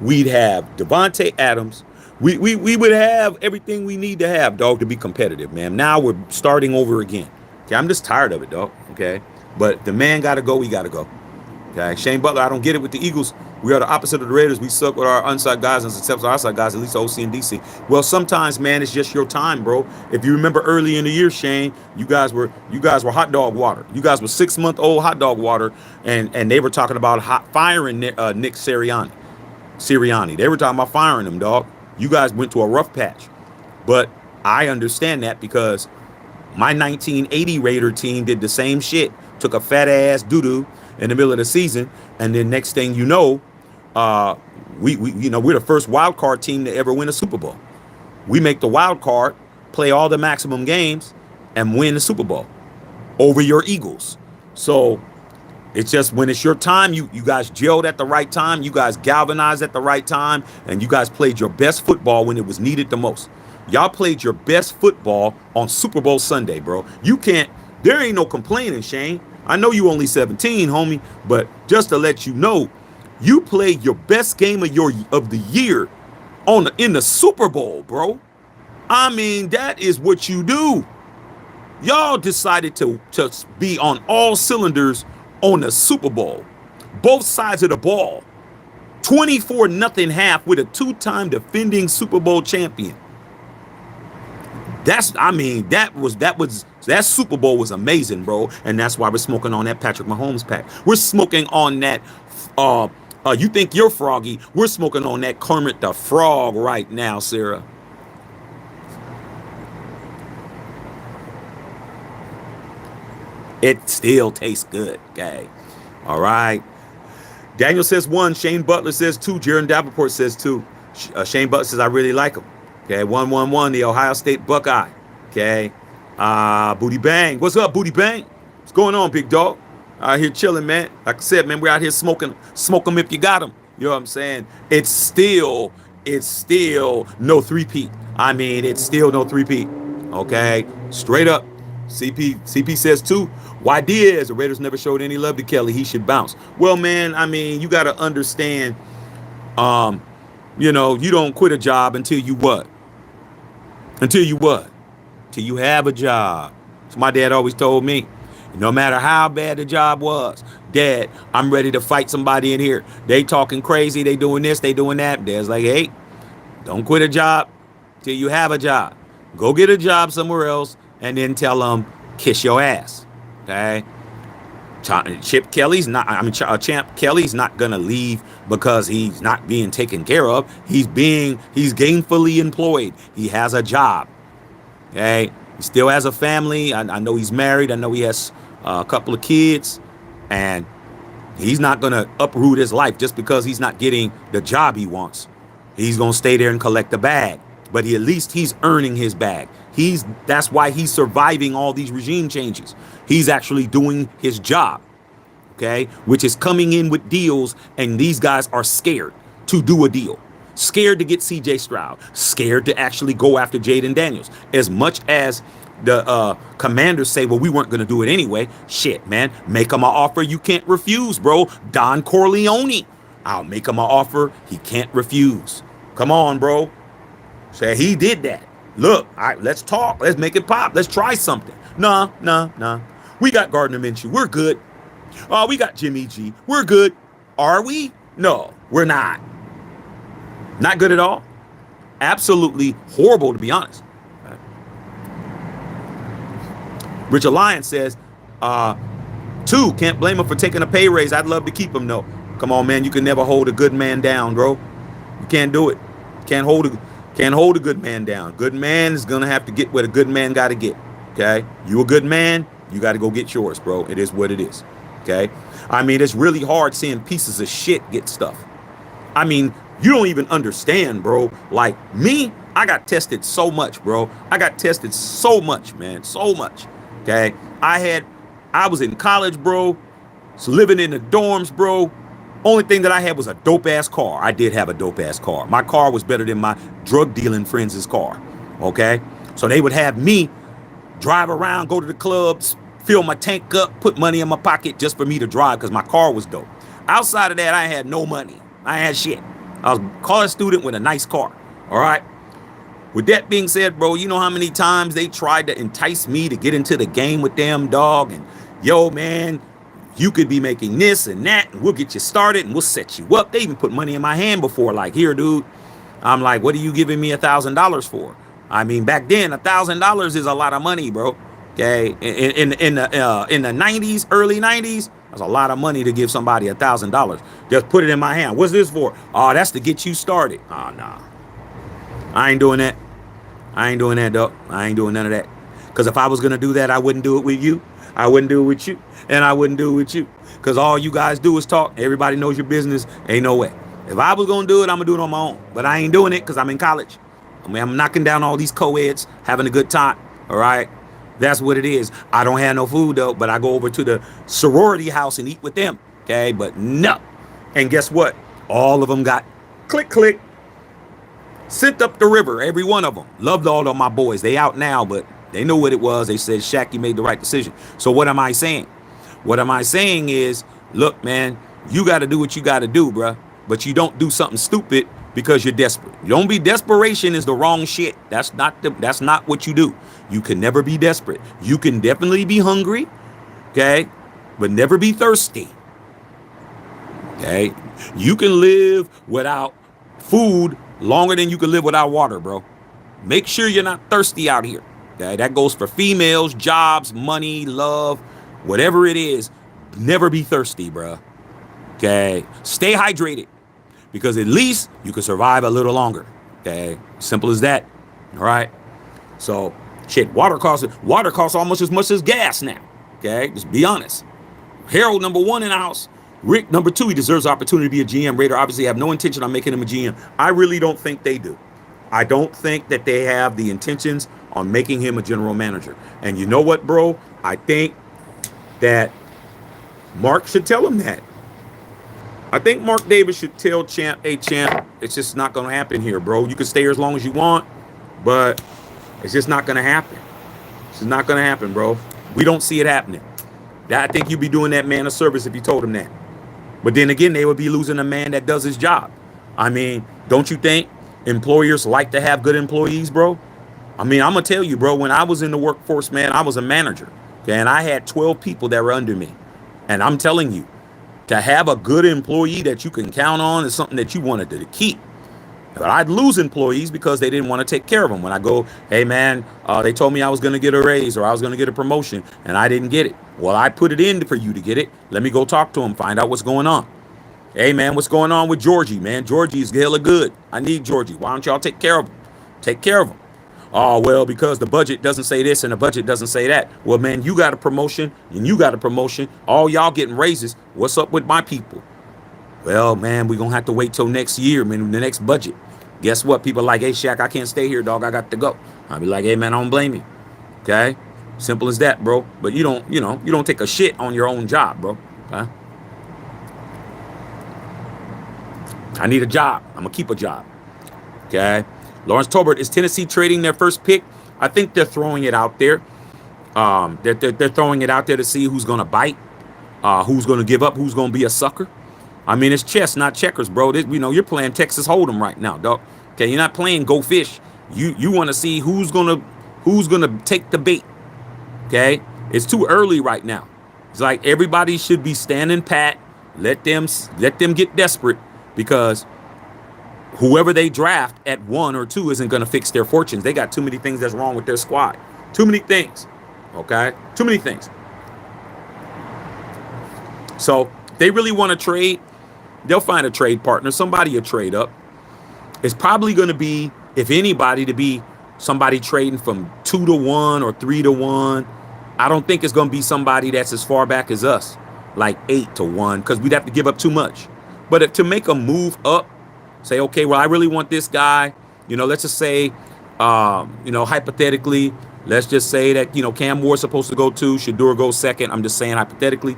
Speaker 1: we'd have Devontae Adams. We would have everything we need to have, dog, to be competitive, man. Now we're starting over again. Okay, I'm just tired of it, dog. Okay, but the man got to go. We got to go. Okay, Shane Butler, I don't get it with the Eagles. We are the opposite of the Raiders. We suck with our inside guys and success with our outside guys, at least OC and DC. Well, sometimes, man, it's just your time, bro. If you remember early in the year, Shane, you guys were hot dog water. You guys were 6-month-old hot dog water, and they were talking about firing Nick Sirianni. They were talking about firing him, dog. You guys went to a rough patch. But I understand that because my 1980 Raider team did the same shit. Took a fat ass doo-doo in the middle of the season, and then next thing you know, we're the first wild card team to ever win a Super Bowl. We make the wild card, play all the maximum games, and win the Super Bowl over your Eagles. So it's just when it's your time, you guys gelled at the right time, you guys galvanized at the right time, and you guys played your best football when it was needed the most. Y'all played your best football on Super Bowl Sunday, bro. There ain't no complaining, Shane. I know you only 17, homie, but just to let you know, you played your best game of the year in the Super Bowl, bro. I mean, that is what you do. Y'all decided to be on all cylinders on the Super Bowl. Both sides of the ball. 24-0 half with a 2-time defending Super Bowl champion. That Super Bowl was amazing, bro. And that's why we're smoking on that Patrick Mahomes pack. We're smoking on that, you think you're froggy. We're smoking on that Kermit the Frog right now, Sarah. It still tastes good, okay? All right. Daniel says 1. Shane Butler says 2. Jaron Davenport says 2. Shane Butler says, I really like him. Okay, 1-1-1, the Ohio State Buckeye. Okay. Booty Bang. What's up, Booty Bang? What's going on, big dog? Out here chilling, man. Like I said, man, we're out here smoking. Smoke them if you got them. You know what I'm saying? It's still no three-peat. I mean, it's still no three-peat. Okay? Straight up. CP says 2. Why Diaz? The Raiders never showed any love to Kelly. He should bounce. Well, man, I mean, you got to understand, you don't quit a job until you what? Until you have a job. So my dad always told me, no matter how bad the job was, Dad, I'm ready to fight somebody in here. They talking crazy. They doing this. They doing that. Dad's like, hey, don't quit a job till you have a job. Go get a job somewhere else and then tell them, kiss your ass. Okay? Champ Kelly's not gonna leave because he's not being taken care of. He's gainfully employed. He has a job. Okay, he still has a family. I know he's married. I know he has a couple of kids, and he's not gonna uproot his life just because he's not getting the job he wants. He's gonna stay there and collect the bag. But at least he's earning his bag. That's why he's surviving all these regime changes. He's actually doing his job, okay, which is coming in with deals, and these guys are scared to do a deal. Scared to get CJ Stroud. Scared to actually go after Jaden Daniels. As much as the Commanders say, well, we weren't going to do it anyway. Shit, man. Make him an offer you can't refuse, bro. Don Corleone. I'll make him an offer he can't refuse. Come on, bro. Say he did that. Look, all right, let's talk. Let's make it pop. Let's try something. Nah. We got Gardner Minshew. We're good. We got Jimmy G. We're good. Are we? No, we're not. Not good at all. Absolutely horrible, to be honest. Richard Lyons says, 2, can't blame him for taking a pay raise. I'd love to keep him, though. Come on, man. You can never hold a good man down, bro. You can't do it. Can't hold a good man down. Good man is going to have to get what a good man got to get. Okay? You a good man, you got to go get yours, bro. It is what it is. Okay? I mean, it's really hard seeing pieces of shit get stuff. I mean, you don't even understand, bro. Like me, I got tested so much, bro. I got tested so much, man. So much. Okay? I was in college, bro. So living in the dorms, bro. Only thing that I had was a dope-ass car. I did have a dope-ass car. My car was better than my drug-dealing friends' car. Okay? So they would have me drive around, go to the clubs, fill my tank up, put money in my pocket just for me to drive because my car was dope. Outside of that, I had no money. I had shit. I was a college student with a nice car. All right. With that being said, bro, you know how many times they tried to entice me to get into the game with them, dog? And yo, man, you could be making this and that, and we'll get you started and we'll set you up. They even put money in my hand before, like, here, dude. I'm like, what are you giving me $1,000 for? I mean, back then, $1,000 is a lot of money, bro. Okay, in the 90s, early 90s, that's a lot of money to give somebody $1,000. Just put it in my hand. What's this for? Oh, that's to get you started. Oh, nah. I ain't doing that. I ain't doing that, dog. I ain't doing none of that. Because if I was going to do that, I wouldn't do it with you. I wouldn't do it with you. And I wouldn't do it with you. Because all you guys do is talk. Everybody knows your business. Ain't no way. If I was going to do it, I'm going to do it on my own. But I ain't doing it because I'm in college. I mean, I'm knocking down all these co-eds, having a good time. All right? That's what it is. I don't have no food, though. But I go over to the sorority house and eat with them. Okay? But no. And guess what? All of them got click, click. Sent up the river, every one of them. Loved all of my boys. They out now, but they knew what it was. They said, Shaq, you made the right decision. So what am I saying? What am I saying is, look, man, you got to do what you got to do, bruh. But you don't do something stupid because you're desperate. You don't be desperation is the wrong shit. That's not what you do. You can never be desperate. You can definitely be hungry, okay, but never be thirsty. Okay? You can live without food longer than you can live without water, bro. Make sure you're not thirsty out here. Okay? That goes for females, jobs, money, love, whatever it is. Never be thirsty, bro. Okay? Stay hydrated because at least you can survive a little longer. Okay? Simple as that. All right? So, shit, water costs almost as much as gas now. Okay? Just be honest. Harold, number one in the house. Rick, number two, he deserves the opportunity to be a GM. Raider obviously have no intention on making him a GM. I really don't think they do. I don't think that they have the intentions on making him a general manager. And you know what, bro? I think that Mark should tell him that. I think Mark Davis should tell Champ, hey, Champ, it's just not going to happen here, bro. You can stay here as long as you want, but it's just not going to happen. It's just not going to happen, bro. We don't see it happening. I think you'd be doing that man a service if you told him that. But then again, they would be losing a man that does his job. I mean, don't you think employers like to have good employees, bro? I mean, I'm going to tell you, bro, when I was in the workforce, man, I was a manager. Okay, and I had 12 people that were under me. And I'm telling you, to have a good employee that you can count on is something that you wanted to keep. But I'd lose employees because they didn't want to take care of them. When I go, hey, man, they told me I was going to get a raise or I was going to get a promotion, and I didn't get it. Well, I put it in for you to get it. Let me go talk to him, find out what's going on. Hey, man, what's going on with Georgie, man? Georgie is hella good. I need Georgie. Why don't y'all take care of him? Take care of him. Oh, well, because the budget doesn't say this and the budget doesn't say that. Well, man, you got a promotion and you got a promotion. All y'all getting raises. What's up with my people? Well, man, we're going to have to wait till next year, man, the next budget. Guess what? People are like, hey, Shaq, I can't stay here, dog. I got to go. I'll be like, hey, man, I don't blame you. Okay? Simple as that, bro. But you don't take a shit on your own job, bro. Okay? I need a job. I'm going to keep a job. Okay? Lawrence Tolbert, is Tennessee trading their first pick? I think they're throwing it out there. They're throwing it out there to see who's going to bite, who's going to give up, who's going to be a sucker. I mean, it's chess, not checkers, bro. You're playing Texas Hold'em right now, dog. Okay, you're not playing Go Fish. You want to see who's gonna take the bait. Okay, it's too early right now. It's like everybody should be standing pat. Let them get desperate because whoever they draft at 1 or 2 isn't gonna fix their fortunes. They got too many things that's wrong with their squad. Too many things. Okay, too many things. So if they really want to trade, they'll find a trade partner. Somebody will trade up. It's probably going to be, if anybody, to be somebody trading from 2 to 1 or 3 to 1. I don't think it's going to be somebody that's as far back as us, like 8 to 1, because we'd have to give up too much. But if to make a move up, say, okay, well, I really want this guy. Let's just say, hypothetically, let's just say that, Cam Moore's supposed to go 2, Shedeur goes 2nd. I'm just saying hypothetically.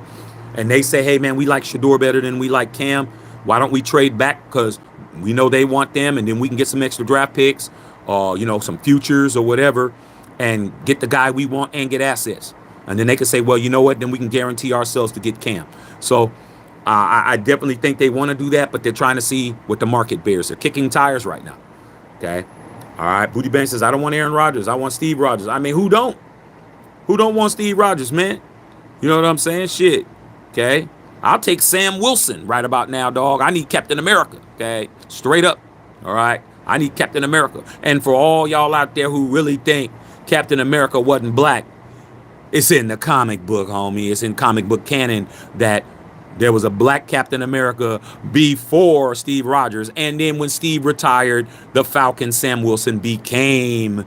Speaker 1: And they say, hey, man, we like Shedeur better than we like Cam. Why don't we trade back? Because we know they want them, and then we can get some extra draft picks or, some futures or whatever. and get the guy we want and get assets. And then they can say, well, you know what? Then we can guarantee ourselves to get Cam. So I definitely think they want to do that, but they're trying to see what the market bears. They're kicking tires right now. Okay. All right. Booty Bang says, I don't want Aaron Rodgers. I want Steve Rodgers. I mean, who don't? Who don't want Steve Rodgers, man? You know what I'm saying? Shit. Okay. I'll take Sam Wilson right about now, dog. I need Captain America. Okay. Straight up. All right. I need Captain America. And for all y'all out there who really think Captain America wasn't black, it's in the comic book, homie. It's in comic book canon that there was a black Captain America before Steve Rogers. And then when Steve retired, the Falcon Sam Wilson became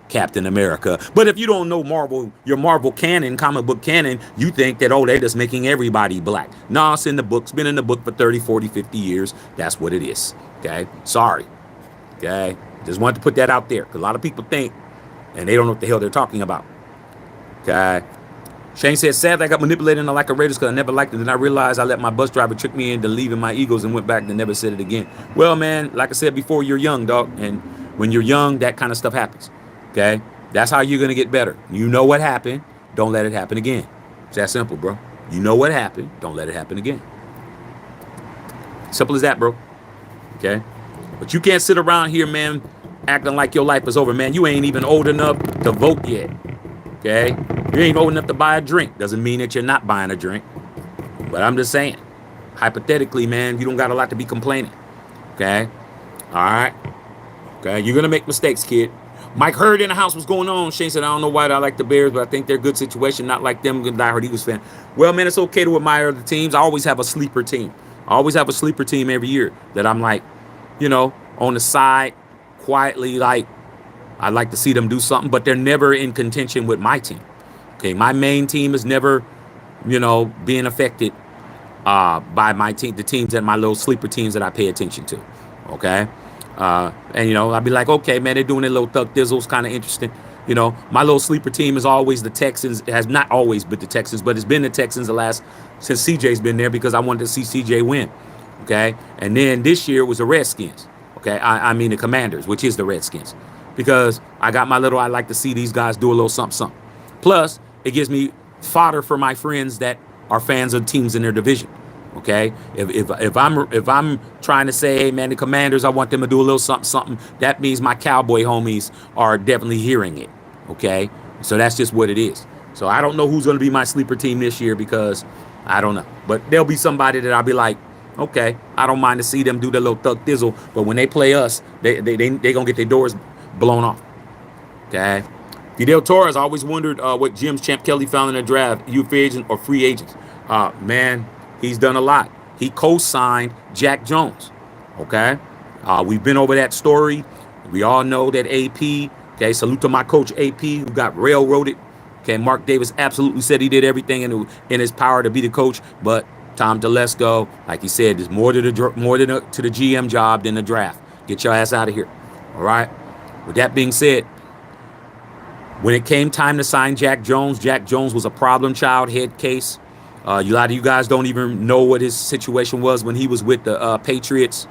Speaker 1: Captain America. But if you don't know Marvel, your Marvel canon, comic book canon, you think that, oh, they're just making everybody black. No, it's in the book. It's been in the book for 30, 40, 50 years. That's what it is. Okay? Sorry. Okay? Just wanted to put that out there. Because a lot of people think, and they don't know what the hell they're talking about. Okay? Shane says, sadly, I got manipulated into like a Raiders because I never liked it. Then I realized I let my bus driver trick me into leaving my Eagles and went back and never said it again. Well, man, like I said before, you're young, dog. And when you're young, that kind of stuff happens. Okay? That's how you're going to get better. You know what happened. Don't let it happen again. It's that simple, bro. You know what happened. Don't let it happen again. Simple as that, bro. Okay? But you can't sit around here, man, acting like your life is over, man. You ain't even old enough to vote yet. Okay? You ain't old enough to buy a drink. Doesn't mean that you're not buying a drink. But I'm just saying, hypothetically, man, you don't got a lot to be complaining. Okay? All right? Okay? You're going to make mistakes, kid. Mike Hurd in the house, what's going on? Shane said, I don't know why I like the Bears, but I think they're a good situation, not like them. Good diehard Eagles fan. Well, man, it's okay to admire the teams. I always have a sleeper team. I always have a sleeper team every year that I'm like, you know, on the side, quietly, like, I'd like to see them do something, but they're never in contention with my team. Okay, my main team is never, you know, being affected by my team, the teams that my little sleeper teams that I pay attention to. Okay, and you know, I'd be like, okay, man, they're doing their little thug thizzles, kind of interesting. You know, my little sleeper team is always the Texans. It has not always been the Texans, but it's been the Texans since CJ's been there because I wanted to see CJ win. Okay, and then this year was the Redskins. Okay, I mean the Commanders, which is the Redskins. Because I got my little, I like to see these guys do a little something, something. Plus, it gives me fodder for my friends that are fans of teams in their division. Okay, if I'm trying to say, hey man, the Commanders, I want them to do a little something, something. That means my Cowboy homies are definitely hearing it. Okay, so that's just what it is. So I don't know who's going to be my sleeper team this year because I don't know. But there'll be somebody that I'll be like, okay, I don't mind to see them do their little thug thizzle. But when they play us, they gonna get their doors blown off. Okay. Fidel Torres always wondered what gems Champ Kelly found in the draft, free agent or free agents. Man, he's done a lot. He co-signed Jack Jones. Okay. We've been over that story. We all know that AP. Okay. Salute to my coach AP, who got railroaded. Okay. Mark Davis absolutely said he did everything in his power to be the coach, but Tom Telesco, like he said, there's more to the GM job than the draft. Get your ass out of here. All right. With that being said, when it came time to sign Jack Jones was a problem child, head case. A lot of you guys don't even know what his situation was when he was with the Patriots.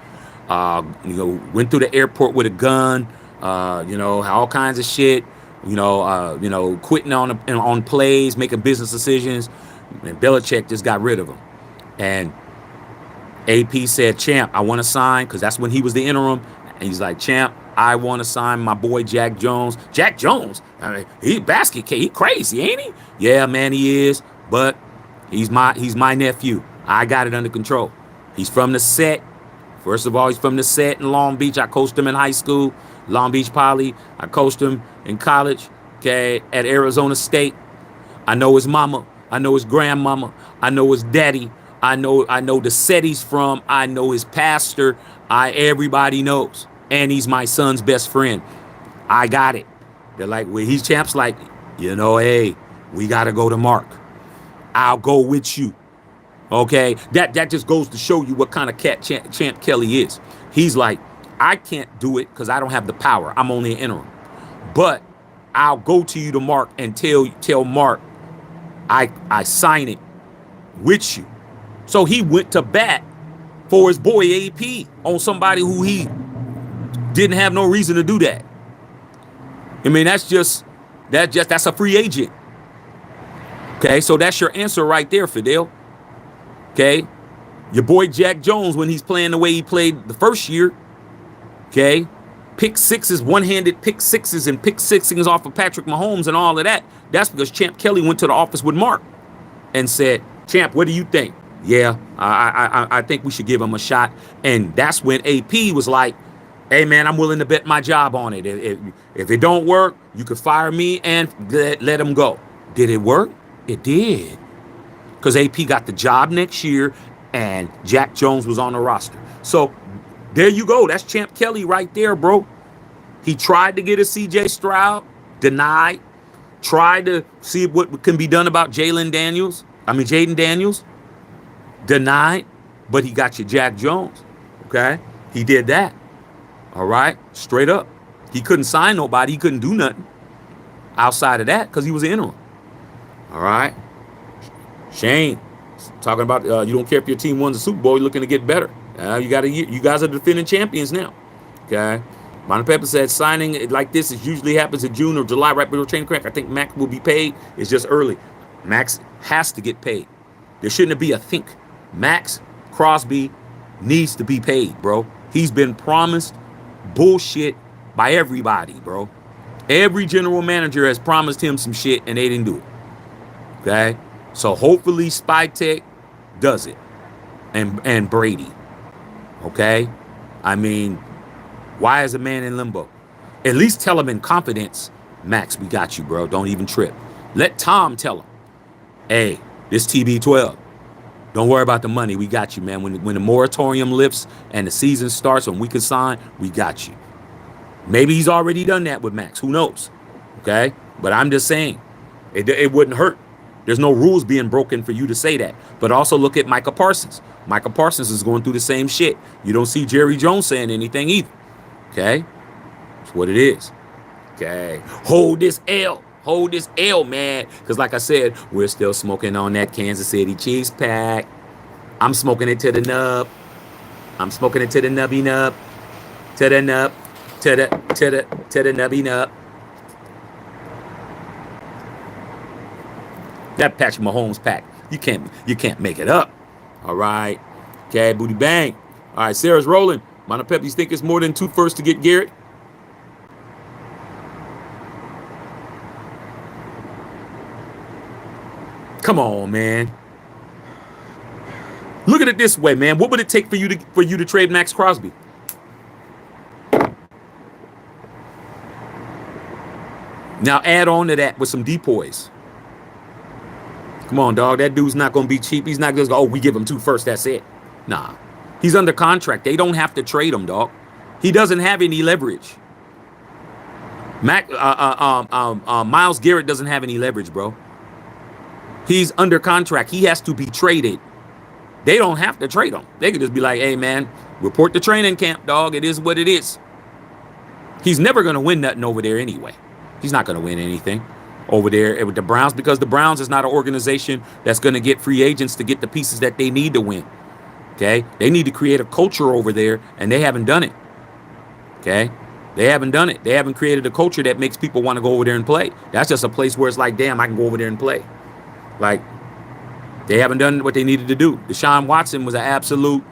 Speaker 1: Went through the airport with a gun. All kinds of shit. Quitting on plays, making business decisions. And Belichick just got rid of him. And AP said, Champ, I want to sign, because that's when he was the interim. And he's like, Champ, I want to sign my boy Jack Jones. Jack Jones? I mean, he basket case. He crazy, ain't he? Yeah, man, he is. But he's my nephew. I got it under control. He's from the set. First of all, he's from the set in Long Beach. I coached him in high school, Long Beach Poly. I coached him in college, okay, at Arizona State. I know his mama. I know his grandmama. I know his daddy. I know the set he's from. I know his pastor. Everybody knows. And he's my son's best friend. I got it. They're like, well, he's Champ's like, hey, we got to go to Mark. I'll go with you. Okay? That just goes to show you what kind of cat Champ Kelly is. He's like, I can't do it because I don't have the power. I'm only an interim. But I'll go to you to Mark and tell Mark I sign it with you. So he went to bat for his boy AP on somebody who he didn't have no reason to do that. I mean, that's just That's a free agent. Okay, so that's your answer right there, Fidel. Okay, your boy Jack Jones, when he's playing the way he played the first year, okay, pick sixes, one-handed pick sixes and pick sixes off of Patrick Mahomes and all of that. That's because Champ Kelly went to the office with Mark and said, Champ, what do you think? Yeah, I think we should give him a shot. And that's when AP was like, hey, man, I'm willing to bet my job on it. If it don't work, you could fire me and let him go. Did it work? It did. Because AP got the job next year and Jack Jones was on the roster. So there you go. That's Champ Kelly right there, bro. He tried to get a CJ Stroud, denied. Tried to see what can be done about Jaden Daniels, denied. But he got you Jack Jones, okay? He did that, all right? Straight up. He couldn't sign nobody. He couldn't do nothing outside of that because he was an interim, all right? Shane, talking about you don't care if your team wins the Super Bowl, you're looking to get better. You guys are defending champions now, okay? Monte Pepper said signing like this usually happens in June or July, right before training camp. I think Max will be paid. It's just early. Max has to get paid. There shouldn't be a think. Max Crosby needs to be paid, bro. He's been promised bullshit by everybody, bro. Every general manager has promised him some shit and they didn't do it. Okay? So hopefully Spytek does it. And Brady. Okay? I mean, why is a man in limbo? At least tell him in confidence, Max, we got you, bro. Don't even trip. Let Tom tell him, hey, this TB12. Don't worry about the money. We got you, man. When the moratorium lifts and the season starts and we can sign, we got you. Maybe he's already done that with Max. Who knows? Okay? But I'm just saying, it wouldn't hurt. There's no rules being broken for you to say that. But also look at Micah Parsons. Micah Parsons is going through the same shit. You don't see Jerry Jones saying anything either. Okay? That's what it is. Okay? Hold this L. Hold this L, man. Because like I said, we're still smoking on that Kansas City Chiefs pack. I'm smoking it to the nub. I'm smoking it to the nubby nub. To the nub. To the nubby nub. That Patrick Mahomes pack. You can't make it up. All right. Okay, booty bang. All right, Sarah's rolling. Monte Pep, you think it's more than 2 firsts to get Garrett? Come on, man. Look at it this way, man. What would it take for you to trade Max Crosby? Now add on to that with some depoys. Come on, dog. That dude's not going to be cheap. He's not just we give him 2 firsts. That's it. Nah. He's under contract. They don't have to trade him, dog. He doesn't have any leverage. Myles Garrett doesn't have any leverage, bro. He's under contract. He has to be traded. They don't have to trade him. They could just be like, hey, man, report to training camp, dog. It is what it is. He's never going to win nothing over there anyway. He's not going to win anything over there with the Browns because the Browns is not an organization that's going to get free agents to get the pieces that they need to win. Okay? They need to create a culture over there, and they haven't done it. Okay? They haven't done it. They haven't created a culture that makes people want to go over there and play. That's just a place where it's like, damn, I can go over there and play. Like, they haven't done what they needed to do. Deshaun Watson was an absolute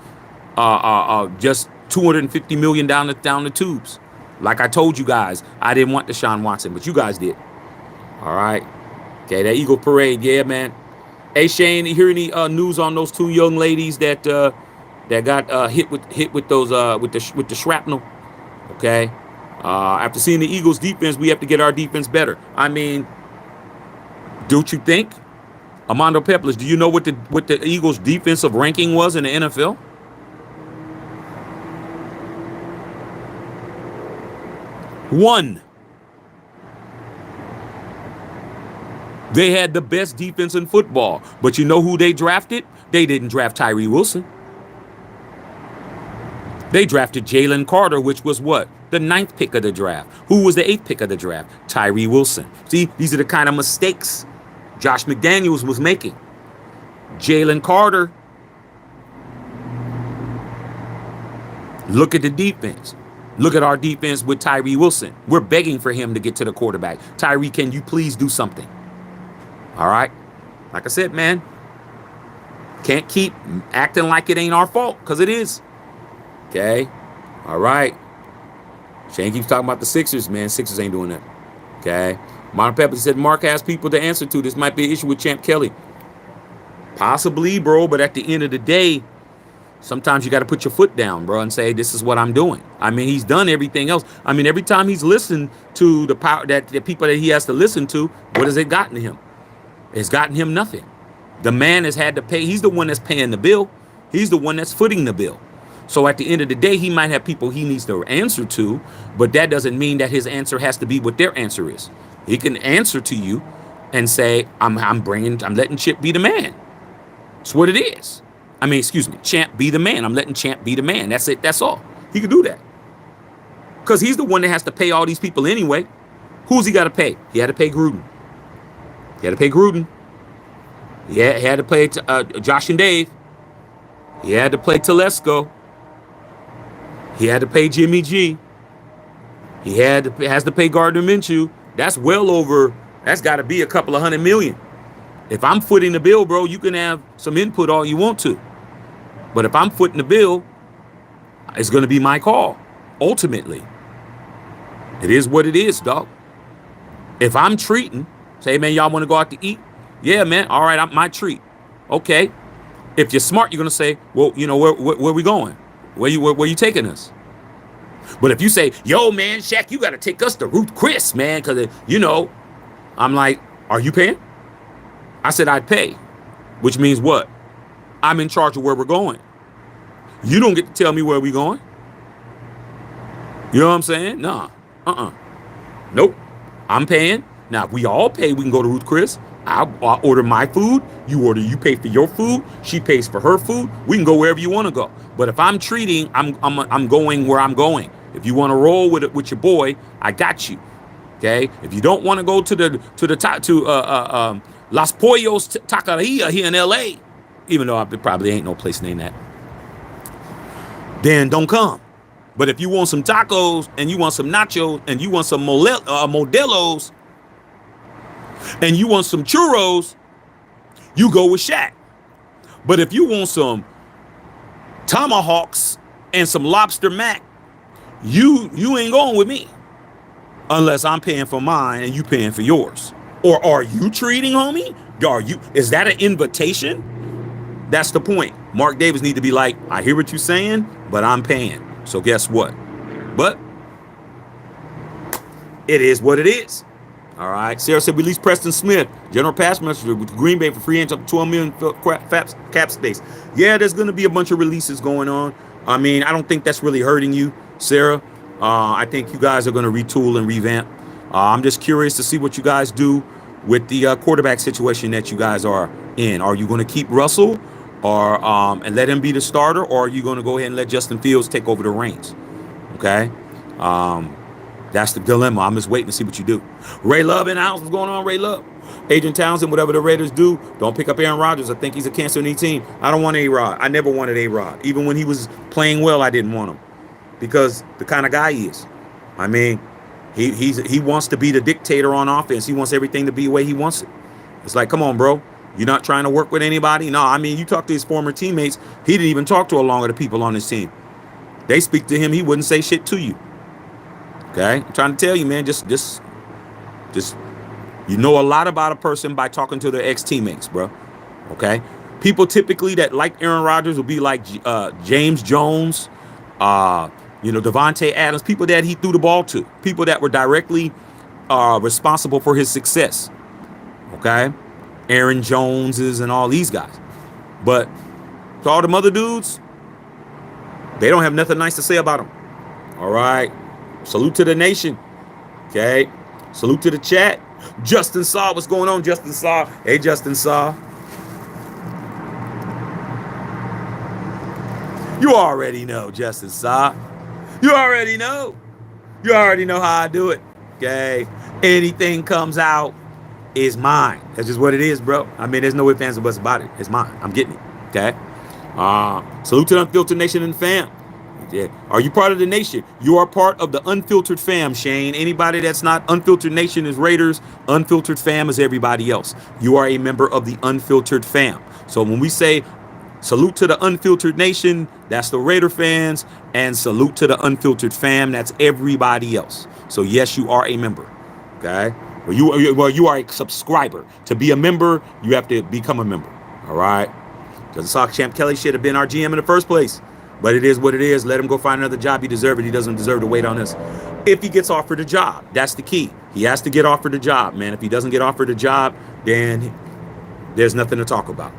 Speaker 1: just $250 million down the tubes. Like I told you guys, I didn't want Deshaun Watson, but you guys did. All right. Okay, that Eagle Parade, yeah, man. Hey, Shane, you hear any news on those 2 young ladies that got hit with those with the shrapnel? Okay. After seeing the Eagles' defense, we have to get our defense better. I mean, don't you think? Armando Peplis, do you know what the Eagles' defensive ranking was in the NFL? One. They had the best defense in football. But you know who they drafted? They didn't draft Tyree Wilson. They drafted Jalen Carter, which was what? The 9th pick of the draft. Who was the 8th pick of the draft? Tyree Wilson. See, these are the kind of mistakes Josh McDaniels was making. Jalen Carter. Look at the defense. Look at our defense with Tyree Wilson. We're begging for him to get to the quarterback. Tyree, can you please do something? All right. Like I said, man, can't keep acting like it ain't our fault, because it is. Okay. All right. Shane keeps talking about the Sixers, man. Sixers ain't doing that. Okay. Mon Pepper said Mark has people to answer to. This might be an issue with Champ Kelly. Possibly, bro, but at the end of the day, sometimes you got to put your foot down, bro, and say, this is what I'm doing. I mean, he's done everything else. I mean, every time he's listened to the power that the people that he has to listen to, what has it gotten him? It's gotten him nothing. The man has had to pay. He's the one that's paying the bill. He's the one that's footing the bill. So at the end of the day, he might have people he needs to answer to, but that doesn't mean that his answer has to be what their answer is. He can answer to you and say, I'm letting Chip be the man. That's what it is. I mean, excuse me, Champ be the man. I'm letting Champ be the man. That's it. That's all. He can do that. Because he's the one that has to pay all these people anyway. Who's he got to pay? He had to pay Gruden. He had to pay Gruden. He had to pay Josh and Dave. He had to play Telesco. He had to pay Jimmy G. He has to pay Gardner Minshew. That's well over, that's got to be a couple of $100 million. If I'm footing the bill, bro, you can have some input all you want to. But if I'm footing the bill, it's going to be my call. Ultimately, it is what it is, dog. If I'm treating, say, man, y'all want to go out to eat? Yeah, man. All right, my treat. Okay. If you're smart, you're going to say, well, you know, where we going? Where you taking us? But if you say, yo, man, Shaq, you got to take us to Ruth Chris, man, because, you know, I'm like, are you paying? I said I'd pay, which means what? I'm in charge of where we're going. You don't get to tell me where we're going. You know what I'm saying? Nah. Nope. I'm paying. Now, if we all pay, we can go to Ruth Chris. I'll order my food. You pay for your food. She pays for her food. We can go wherever you want to go. But if I'm treating, I'm going where I'm going. If you want to roll with your boy, I got you. Okay. If you don't want to go to Las Pollos Taqueria here in LA, even though there probably ain't no place named that, then don't come. But if you want some tacos and you want some nachos and you want some Modelos and you want some churros, you go with Shaq. But if you want some tomahawks and some lobster mac, you ain't going with me unless I'm paying for mine and you paying for yours. Or are you treating, homie? Is that an invitation? That's the point. Mark Davis need to be like, I hear what you're saying, but I'm paying. So guess what? But it is what it is. All right. Sarah said, release Preston Smith, general pass messenger with Green Bay for free agent up to $12 million cap space. Yeah, there's going to be a bunch of releases going on. I mean, I don't think that's really hurting you, Sarah. I think you guys are going to retool and revamp. I'm just curious to see what you guys do with the quarterback situation that you guys are in. Are you going to keep Russell or and let him be the starter, or are you going to go ahead and let Justin Fields take over the reins? Okay. That's the dilemma. I'm just waiting to see what you do. Ray Love in the house. What's going on, Ray Love? Adrian Townsend, whatever the Raiders do, don't pick up Aaron Rodgers. I think he's a cancer in the team. I don't want A-Rod. I never wanted A-Rod. Even when he was playing well, I didn't want him because the kind of guy he is. I mean, he wants to be the dictator on offense. He wants everything to be the way he wants it. It's like, come on, bro. You're not trying to work with anybody? No, I mean, you talk to his former teammates. He didn't even talk to a lot of the people on his team. They speak to him. He wouldn't say shit to you. Okay? I'm trying to tell you, man, just you know a lot about a person by talking to their ex-teammates, bro. Okay? People typically that like Aaron Rodgers will be like James Jones, Devontae Adams, people that he threw the ball to, people that were directly responsible for his success. Okay? Aaron Joneses and all these guys. But to all them other dudes, they don't have nothing nice to say about them. All right? Salute to the nation. Okay? Salute to the chat. Justin Saw, what's going on, Justin Saw? Hey, Justin Saw. You already know, Justin Saw. You already know. You already know how I do it. Okay? Anything comes out is mine. That's just what it is, bro. I mean, there's no ifs, ands, or buts about it. It's mine. I'm getting it. Okay? Salute to the Unfiltered Nation and fam. Yeah. Are you part of the nation? You are part of the unfiltered fam, Shane. Anybody that's not unfiltered nation is Raiders. Unfiltered fam is everybody else. You are a member of the unfiltered fam. So when we say salute to the unfiltered nation, that's the Raider fans, and salute to the unfiltered fam, that's everybody else. So yes, you are a member. Okay. You are a subscriber. To be a member, you have to become a member. All right. Because Sock Champ Kelly should have been our GM in the first place. But it is what it is. Let him go find another job. He deserves it. He doesn't deserve to wait on us. If he gets offered a job, that's the key. He has to get offered a job, man. If he doesn't get offered a job, then there's nothing to talk about.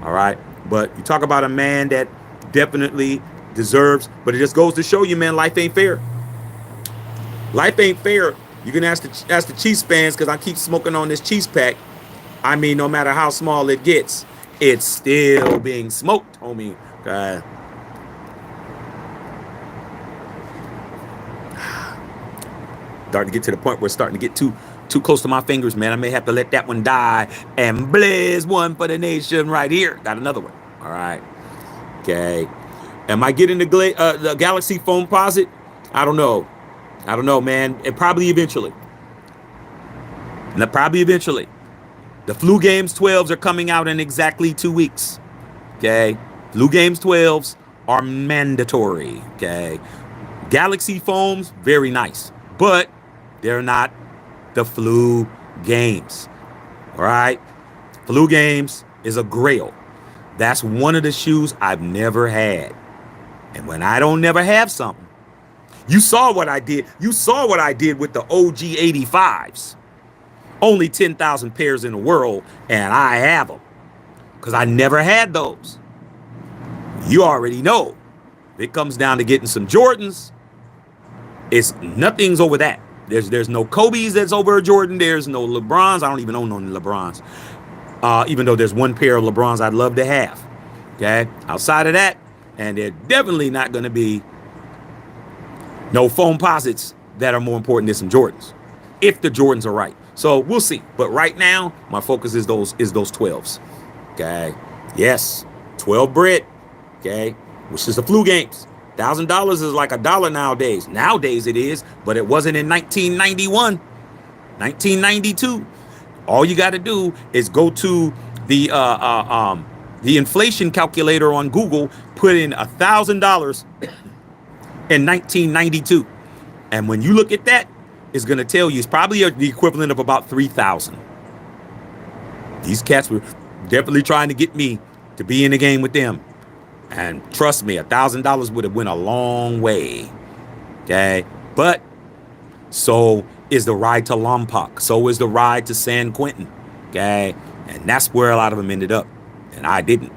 Speaker 1: All right. But you talk about a man that definitely deserves, but it just goes to show you, man, life ain't fair. Life ain't fair. You can ask the Chiefs fans, because I keep smoking on this Chiefs pack. I mean, no matter how small it gets, it's still being smoked, homie. Okay. Starting to get to the point where it's starting to get too close to my fingers, man. I may have to let that one die and blaze one for the nation right here. Got another one. All right. Okay. Am I getting the Galaxy foam posit? I don't know. I don't know, man. And probably eventually. Probably eventually. The Flu Games 12s are coming out in exactly 2 weeks. Okay. Flu Games 12s are mandatory. Okay. Galaxy foams, very nice. But they're not the Flu Games. All right. Flu Games is a grail. That's one of the shoes I've never had. And when I don't never have something, you saw what I did. You saw what I did with the OG 85s. Only 10,000 pairs in the world, and I have them. Because I never had those. You already know. If it comes down to getting some Jordans, nothing's over that. There's no Kobe's that's over a Jordan. There's no LeBrons. I don't even own no LeBrons. Even though there's one pair of LeBrons I'd love to have. Okay? Outside of that, and they're definitely not going to be no foam posits that are more important than some Jordans, if the Jordans are right. So we'll see. But right now, my focus is those 12s. Okay. Yes. 12 bread. Okay. Which is the Flu Games. $1,000 is like $1 nowadays. Nowadays it is, but it wasn't in 1991, 1992. All you got to do is go to the inflation calculator on Google, put in $1,000 in 1992. And when you look at that, it's going to tell you it's probably the equivalent of about 3,000. These cats were definitely trying to get me to be in the game with them. And trust me, $1,000 would have went a long way. Okay. But so is the ride to Lompoc. So is the ride to San Quentin. Okay. And that's where a lot of them ended up. And I didn't.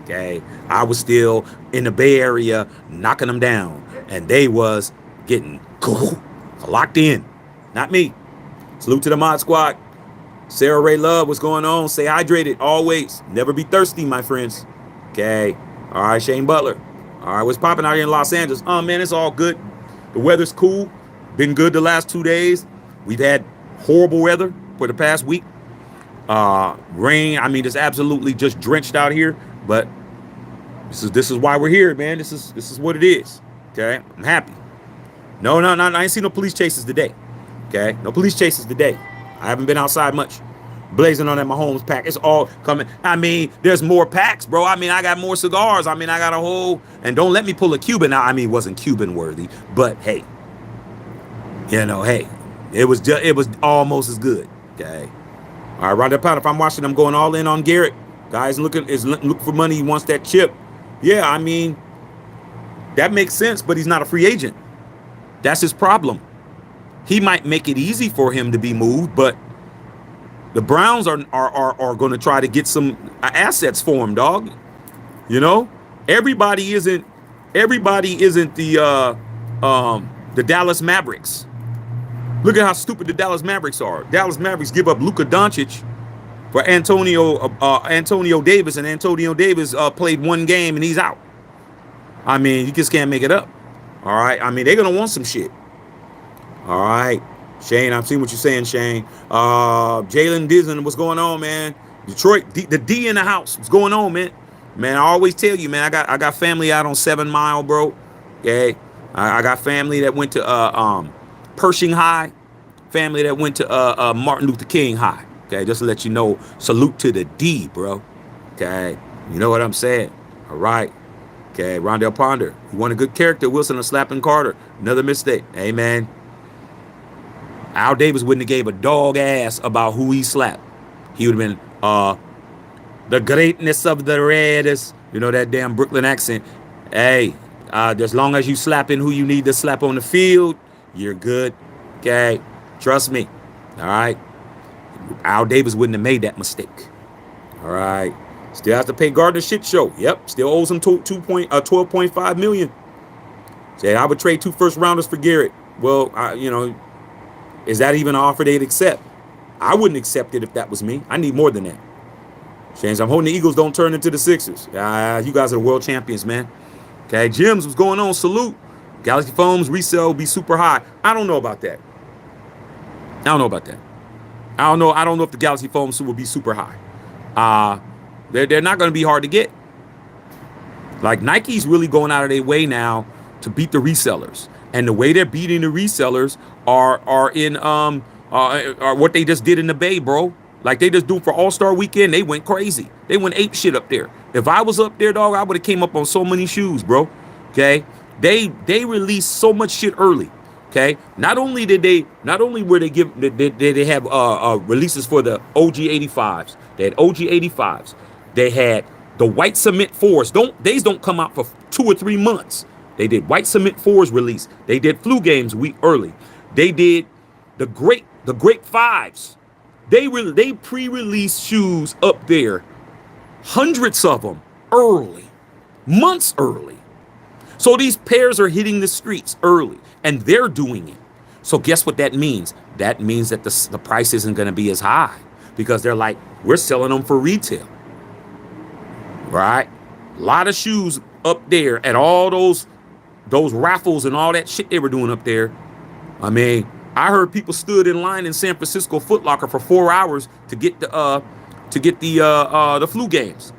Speaker 1: Okay. I was still in the Bay Area knocking them down. And they was getting locked in. Not me. Salute to the Mod Squad. Sarah Ray Love, what's going on? Stay hydrated always. Never be thirsty, my friends. Okay. All right, Shane Butler. All right, what's popping out here in Los Angeles? Oh, man, it's all good. The weather's cool. Been good the last 2 days. We've had horrible weather for the past week. Rain. I mean, it's absolutely just drenched out here. But this is why we're here, man. This is what it is. Okay, I'm happy. No. I ain't seen no police chases today. Okay, no police chases today. I haven't been outside much. Blazing on that Mahomes pack. It's all coming. I mean, there's more packs, bro. I mean, I got more cigars. I mean, I got a whole. And don't let me pull a Cuban out. I mean, it wasn't Cuban worthy, but hey, hey, it was almost as good. Okay. All right, Roger Pound. If I'm watching, I'm going all in on Garrett. Guys looking for money. He wants that chip. Yeah, I mean, that makes sense, but he's not a free agent. That's his problem. He might make it easy for him to be moved, but the Browns are going to try to get some assets for him, dog. Everybody isn't the Dallas Mavericks. Look at how stupid the Dallas Mavericks are. Dallas Mavericks give up Luka Doncic for Antonio Davis, and Antonio Davis played one game and he's out. I mean, you just can't make it up. All right. I mean, they're going to want some shit. All right. Shane, I'm seeing what you're saying, Shane. Jalen Dizen, what's going on, man? Detroit, the D in the house. What's going on, man? Man, I always tell you, man, I got family out on 7 Mile, bro. Okay, I got family that went to Pershing High, family that went to Martin Luther King High. Okay, just to let you know, salute to the D, bro. Okay, you know what I'm saying? All right. Okay, Rondell Ponder, you want a good character. Wilson and slapping Carter. Another mistake. Hey, man. Al Davis wouldn't have gave a dog ass about who he slapped. He would have been the greatness of the Raiders. You know that damn Brooklyn accent. Hey, as long as you slapping who you need to slap on the field, you're good. Okay, trust me. All right. Al Davis wouldn't have made that mistake. All right. Still has to pay Gardner shit show. Yep. Still owes him 12.5 million. Said I would trade 2 first rounders for Garrett. Well, is that even an offer they'd accept? I wouldn't accept it if that was me. I need more than that. James, I'm hoping the Eagles don't turn into the Sixers. You guys are the world champions, man. Okay, Jims, what's going on? Salute. Galaxy Phones resale will be super high. I don't know about that. I don't know if the Galaxy Phones will be super high. They're not going to be hard to get. Like Nike's really going out of their way now to beat the resellers, and the way they're beating the resellers are in what they just did in the Bay, bro. Like they just do for All-Star Weekend. They went crazy. They went ape shit up there. If I was up there, dog, I would have came up on so many shoes, bro. Okay, they released so much shit early. Okay, not only were they have releases for the OG 85s. They had OG 85s. They had the white cement 4s. These don't come out for 2 or 3 months. They did white cement 4s release. They did flu games week early. They did the great 5s. They pre-released shoes up there, hundreds of them early, months early. So these pairs are hitting the streets early, and they're doing it. So guess what that means? That means that the price isn't going to be as high because they're like, we're selling them for retail, right? A lot of shoes up there at all those raffles and all that shit they were doing up there. I mean, I heard people stood in line in San Francisco Foot Locker for 4 hours to get the flu games,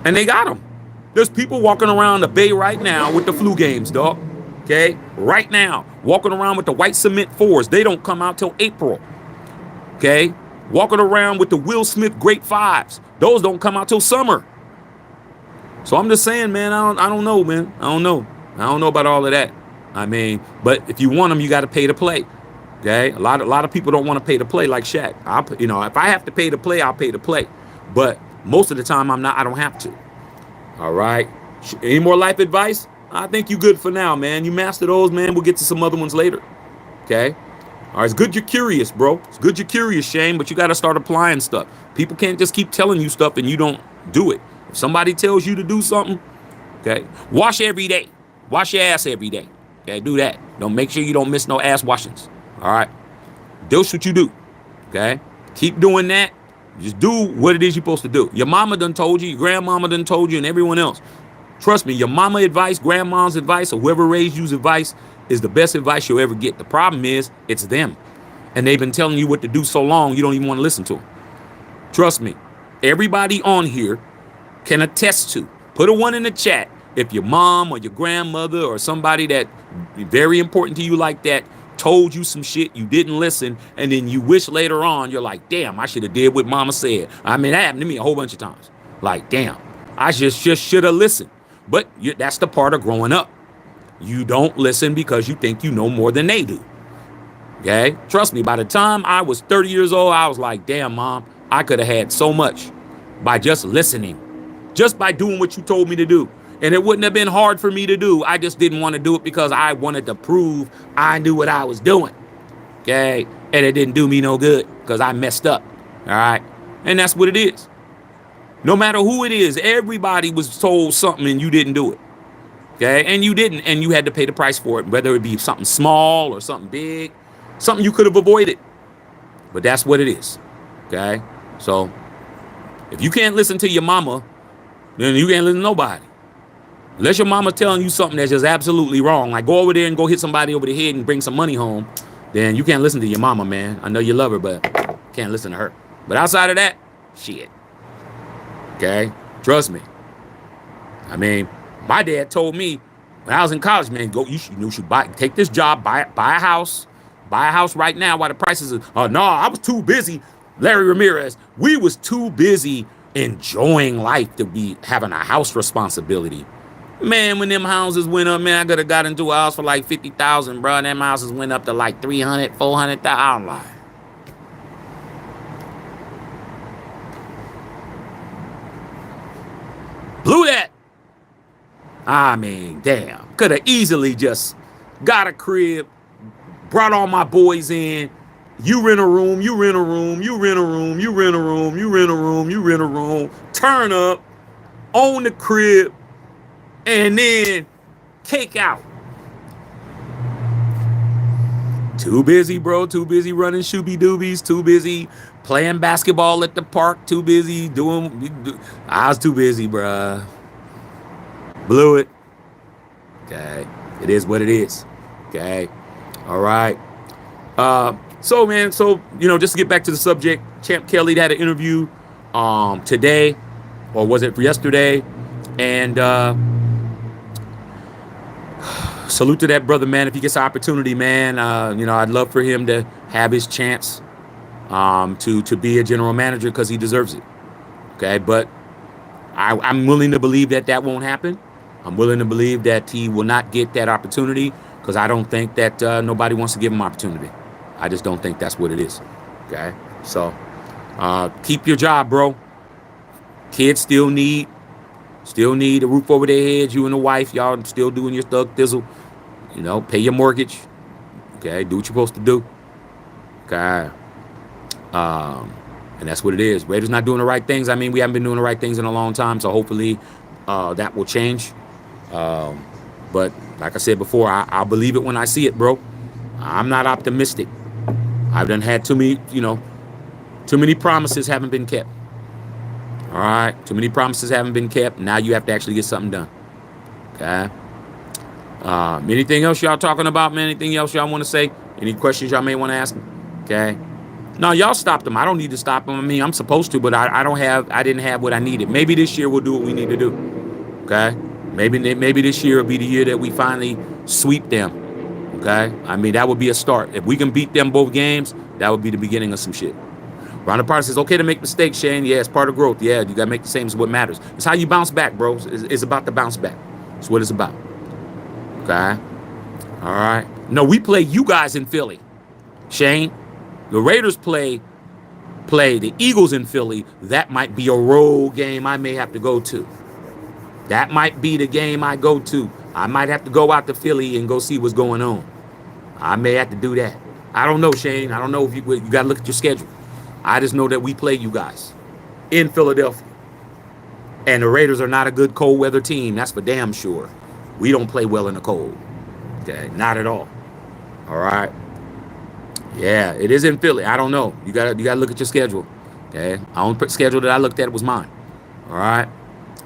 Speaker 1: and they got them. There's people walking around the Bay right now with the flu games, dog. Okay, right now, walking around with the white cement 4s. They don't come out till April. Okay, walking around with the Will Smith Great 5s. Those don't come out till summer. So I'm just saying, man, I don't know, man. I don't know about all of that. I mean, but if you want them, you got to pay to play. Okay, a lot of people don't want to pay to play like Shaq. If I have to pay to play, I'll pay to play. But most of the time, I don't have to. All right. Any more life advice? I think you good for now, man. You master those, man. We'll get to some other ones later. Okay. All right. It's good you're curious, bro. It's good you're curious, Shane, but you got to start applying stuff. People can't just keep telling you stuff and you don't do it. If somebody tells you to do something, okay, wash every day. Wash your ass every day. Okay, do that. Don't make sure you don't miss no ass washings. All right. That's what you do. Okay. Keep doing that. Just do what it is you're supposed to do. Your mama done told you, your grandmama done told you, and everyone else. Trust me, your mama advice, grandma's advice, or whoever raised you's advice is the best advice you'll ever get. The problem is, it's them. And they've been telling you what to do so long, you don't even want to listen to them. Trust me, everybody on here can attest to. Put a 1 in the chat if your mom or your grandmother or somebody that very important to you like that told you some shit, you didn't listen, and then you wish later on, you're like, damn, I should have did what mama said. I mean, that happened to me a whole bunch of times. Like, damn, I just should have listened. But that's the part of growing up. You don't listen because you think you know more than they do. Okay? Trust me, by the time I was 30 years old, I was like, damn, Mom, I could have had so much by just listening, just by doing what you told me to do. And it wouldn't have been hard for me to do. I just didn't want to do it because I wanted to prove I knew what I was doing. Okay? And it didn't do me no good because I messed up. All right? And that's what it is. No matter who it is, everybody was told something and you didn't do it. Okay? And you didn't. And you had to pay the price for it, whether it be something small or something big, something you could have avoided. But that's what it is. Okay? So if you can't listen to your mama, then you can't listen to nobody. Unless your mama's telling you something that's just absolutely wrong, like go over there and go hit somebody over the head and bring some money home, then you can't listen to your mama, man. I know you love her, but can't listen to her. But outside of that, shit. Okay? Trust me. I mean, my dad told me, When I was in college, man, you should take this job, buy a house right now while the prices are. Oh no, I was too busy. Larry Ramirez, we was too busy enjoying life to be having a house responsibility. Man, when them houses went up, man, I could have got into a house for like 50,000, bro. And them houses went up to like 300, 400,000. I'm like, blew that. I mean, damn. Could have easily just got a crib, brought all my boys in. You rent a room, you rent a room, you rent a room, you rent a room, you rent a room, you rent a room. Turn up, own the crib, and then take out. Too busy, bro. Too busy running shooby doobies. Too busy playing basketball at the park. Too busy doing. I was too busy, bruh. Blew it. Okay. It is what it is. Okay. All right. So, man, just to get back to the subject, Champ Kelly had an interview today, or was it yesterday? And salute to that brother, man. If he gets an opportunity, man, I'd love for him to have his chance to be a general manager because he deserves it. Okay, but I'm willing to believe that won't happen. I'm willing to believe that he will not get that opportunity because I don't think that nobody wants to give him opportunity. I just don't think that's what it is. Okay, so keep your job, bro. Kids still need a roof over their heads. You and the wife, y'all still doing your thug thizzle. Pay your mortgage. Okay, do what you're supposed to do. Okay. And that's what it is. Raiders not doing the right things. I mean, we haven't been doing the right things in a long time, so hopefully that will change. But like I said before, I'll believe it when I see it, bro. I'm not optimistic. I've done had too many promises haven't been kept. All right, too many promises haven't been kept. Now you have to actually get something done. Okay. Anything else y'all talking about, man? Anything else y'all want to say? Any questions y'all may want to ask? Okay. No, y'all stopped them. I don't need to stop them. I mean, I'm supposed to, but I didn't have what I needed. Maybe this year we'll do what we need to do. Okay. Maybe this year will be the year that we finally sweep them. Okay. I mean, that would be a start. If we can beat them both games, that would be the beginning of some shit. Ronda Parker says, okay to make mistakes, Shane. Yeah, it's part of growth. Yeah, you got to make the same as what matters. It's how you bounce back, bro. It's about the bounce back. That's what it's about. Okay? All right? No, we play you guys in Philly, Shane. The Raiders play the Eagles in Philly. That might be a road game I may have to go to. That might be the game I go to. I might have to go out to Philly and go see what's going on. I may have to do that. I don't know, Shane. I don't know if you got to look at your schedule. I just know that we play you guys in Philadelphia. And the Raiders are not a good cold weather team. That's for damn sure. We don't play well in the cold. Okay, not at all. All right. Yeah, it is in Philly. I don't know. You gotta look at your schedule. Okay. The only schedule that I looked at was mine. All right.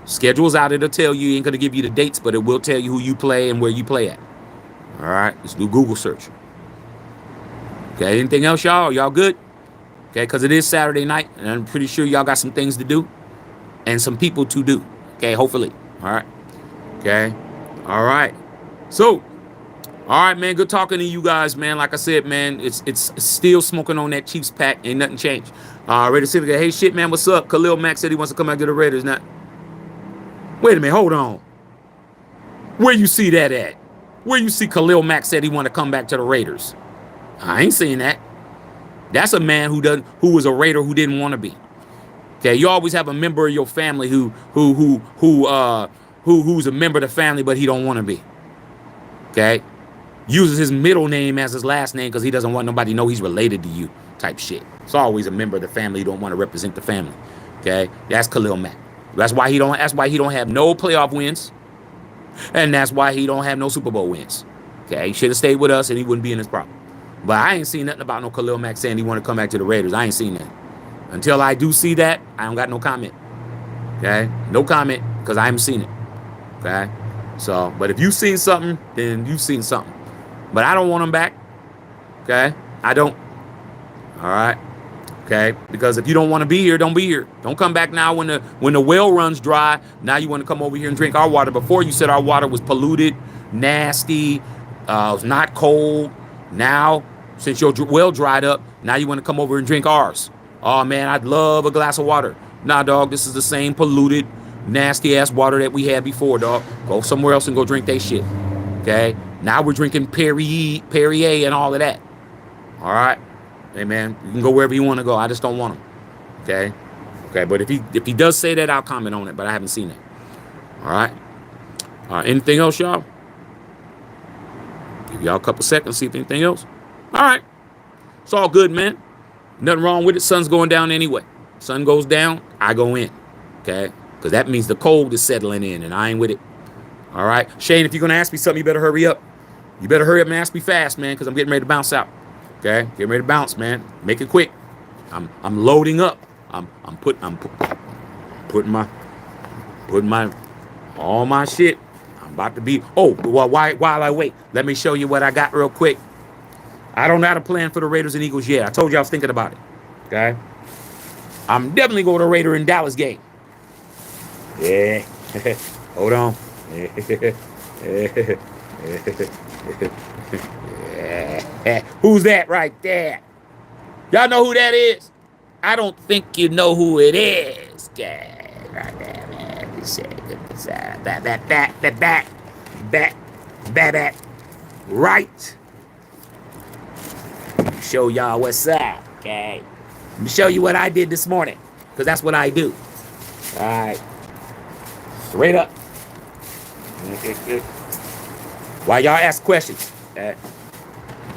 Speaker 1: Schedule's out. It'll tell you. It ain't gonna give you the dates, but it will tell you who you play and where you play at. All right. Let's do Google search. Okay. Anything else, y'all? Y'all good? Okay, because it is Saturday night, and I'm pretty sure y'all got some things to do and some people to do. Okay, hopefully. All right. Okay. All right. So, all right, man. Good talking to you guys, man. Like I said, man, it's still smoking on that Chiefs pack. Ain't nothing changed. Raider Civic, hey, shit, man, what's up? Khalil Mack said he wants to come back to the Raiders. Now, wait a minute. Hold on. Where you see that at? Where you see Khalil Mack said he want to come back to the Raiders? I ain't seen that. That's a man who was a Raider who didn't want to be. Okay, you always have a member of your family who's a member of the family, but he don't want to be. Okay, uses his middle name as his last name because he doesn't want nobody to know he's related to you. Type shit. It's always a member of the family who don't want to represent the family. Okay, that's Khalil Mack. That's why he don't have no playoff wins, and that's why he don't have no Super Bowl wins. Okay, he should have stayed with us, and he wouldn't be in this problem. But I ain't seen nothing about no Khalil Mack saying he want to come back to the Raiders. I ain't seen that. Until I do see that, I don't got no comment. Okay? No comment because I haven't seen it. Okay? So, but if you've seen something, then you've seen something. But I don't want him back. Okay? I don't. All right? Okay, because if you don't want to be here, don't be here. Don't come back now when the well runs dry. Now you want to come over here and drink our water. Before you said our water was polluted, nasty, was not cold. Now, since your well dried up, now you want to come over and drink ours. Oh man, I'd love a glass of water. Nah, dog, this is the same polluted, nasty ass water that we had before, dog. Go somewhere else and go drink that shit. Okay, now we're drinking Perrier and all of that. All right. Hey man, you can go wherever you want to go. I just don't want him. Okay. But if he does say that, I'll comment on it. But I haven't seen it. All right. Anything else, y'all? Give y'all a couple seconds. See if anything else. All right. It's all good, man. Nothing wrong with it. Sun's going down anyway. Sun goes down, I go in. Okay. Because that means the cold is settling in, and I ain't with it. All right. Shane, if you're gonna ask me something, you better hurry up. You better hurry up and ask me fast, man, because I'm getting ready to bounce out. Okay, getting ready to bounce, man. Make it quick. I'm loading up. I'm putting all my shit. I'm about to be. Oh, well, while I wait, let me show you what I got real quick. I don't know how to plan for the Raiders and Eagles yet. I told you I was thinking about it. Okay, I'm definitely going to Raider in Dallas game. Yeah, hold on. Who's that right there? Y'all know who that is? I don't think you know who it is. Right there, man. Back. Right. Show y'all what's up, okay? Let me show you what I did this morning, because that's what I do. All right. Straight up. Why y'all ask questions?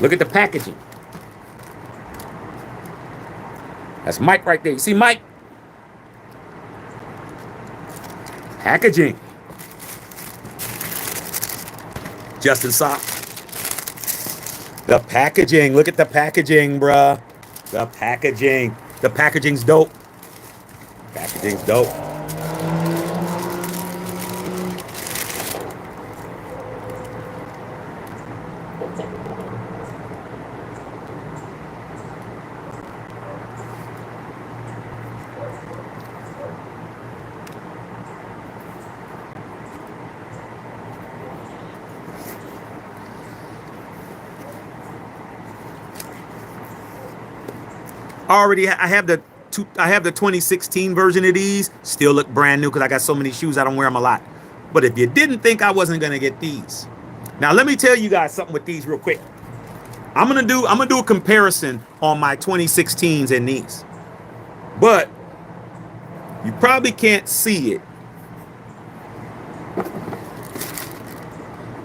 Speaker 1: Look at the packaging. That's Mike right there. You see Mike? Packaging. Justin Sock. The packaging. Look at the packaging, bruh. The packaging. The packaging's dope. Packaging's dope. I have the 2016 version of these. Still look brand new because I got so many shoes. I don't wear them a lot. But if you didn't think I wasn't gonna get these, now let me tell you guys something with these real quick. I'm gonna do a comparison on my 2016s and these, but you probably can't see it.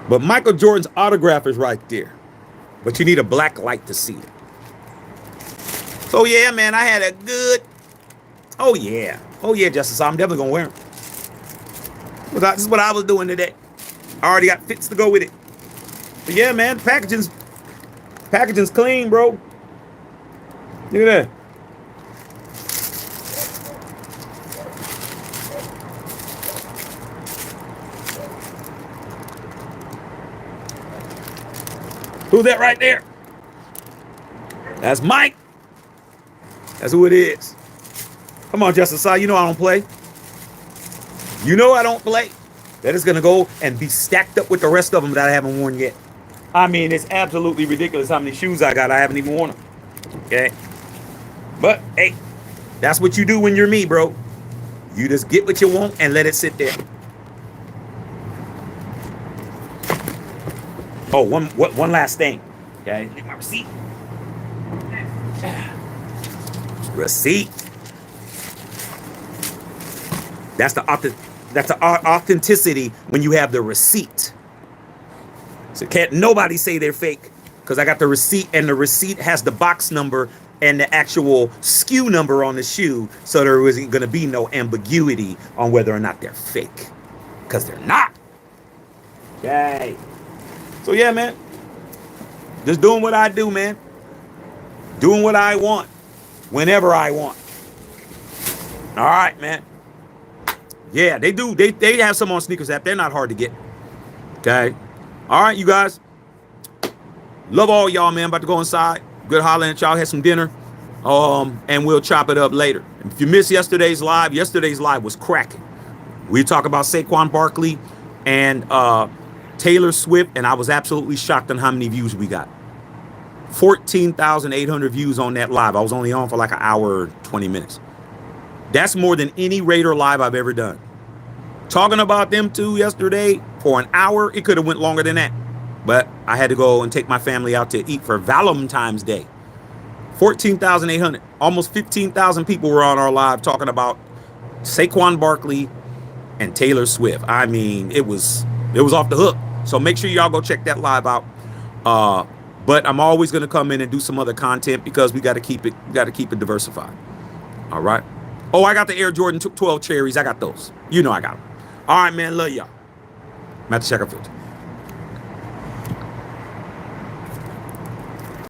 Speaker 1: But Michael Jordan's autograph is right there. But you need a black light to see it. So yeah, man, I had a good. Oh yeah, Justice. I'm definitely gonna wear them. This is what I was doing today. I already got fits to go with it. But yeah, man, packaging's clean, bro. Look at that. Who's that right there? That's Mike. That's who it is. Come on, Justice. You know I don't play. You know I don't play. That is going to go and be stacked up with the rest of them that I haven't worn yet. I mean, it's absolutely ridiculous how many shoes I got. I haven't even worn them. Okay? But, hey, that's what you do when you're me, bro. You just get what you want and let it sit there. Oh, one last thing. Okay? Take my receipt. Receipt. That's the authenticity when you have the receipt. So can't nobody say they're fake because I got the receipt, and the receipt has the box number and the actual SKU number on the shoe, so there isn't going to be no ambiguity on whether or not they're fake, because they're not. Okay. So yeah, man, just doing what I do, man. Doing what I want whenever I want. All right, man. Yeah, they do. They have some on Sneakers app. They're not hard to get. Okay. All right, you guys. Love all y'all, man. About to go inside. Good hollering at y'all. Had some dinner. And we'll chop it up later. If you missed yesterday's live was cracking. We talk about Saquon Barkley and Taylor Swift, and I was absolutely shocked on how many views we got. 14,800 views on that live. I was only on for like an hour, 20 minutes. That's more than any Raider live I've ever done. Talking about them two yesterday for an hour, it could have went longer than that. But I had to go and take my family out to eat for Valentine's Day. 14,800, almost 15,000 people were on our live talking about Saquon Barkley and Taylor Swift. I mean, it was off the hook. So make sure y'all go check that live out. But I'm always going to come in and do some other content because we got to keep it diversified. All right. Oh, I got the Air Jordan 12 cherries. I got those. You know I got them. All right, man. Love y'all. I'm at the checkout filter.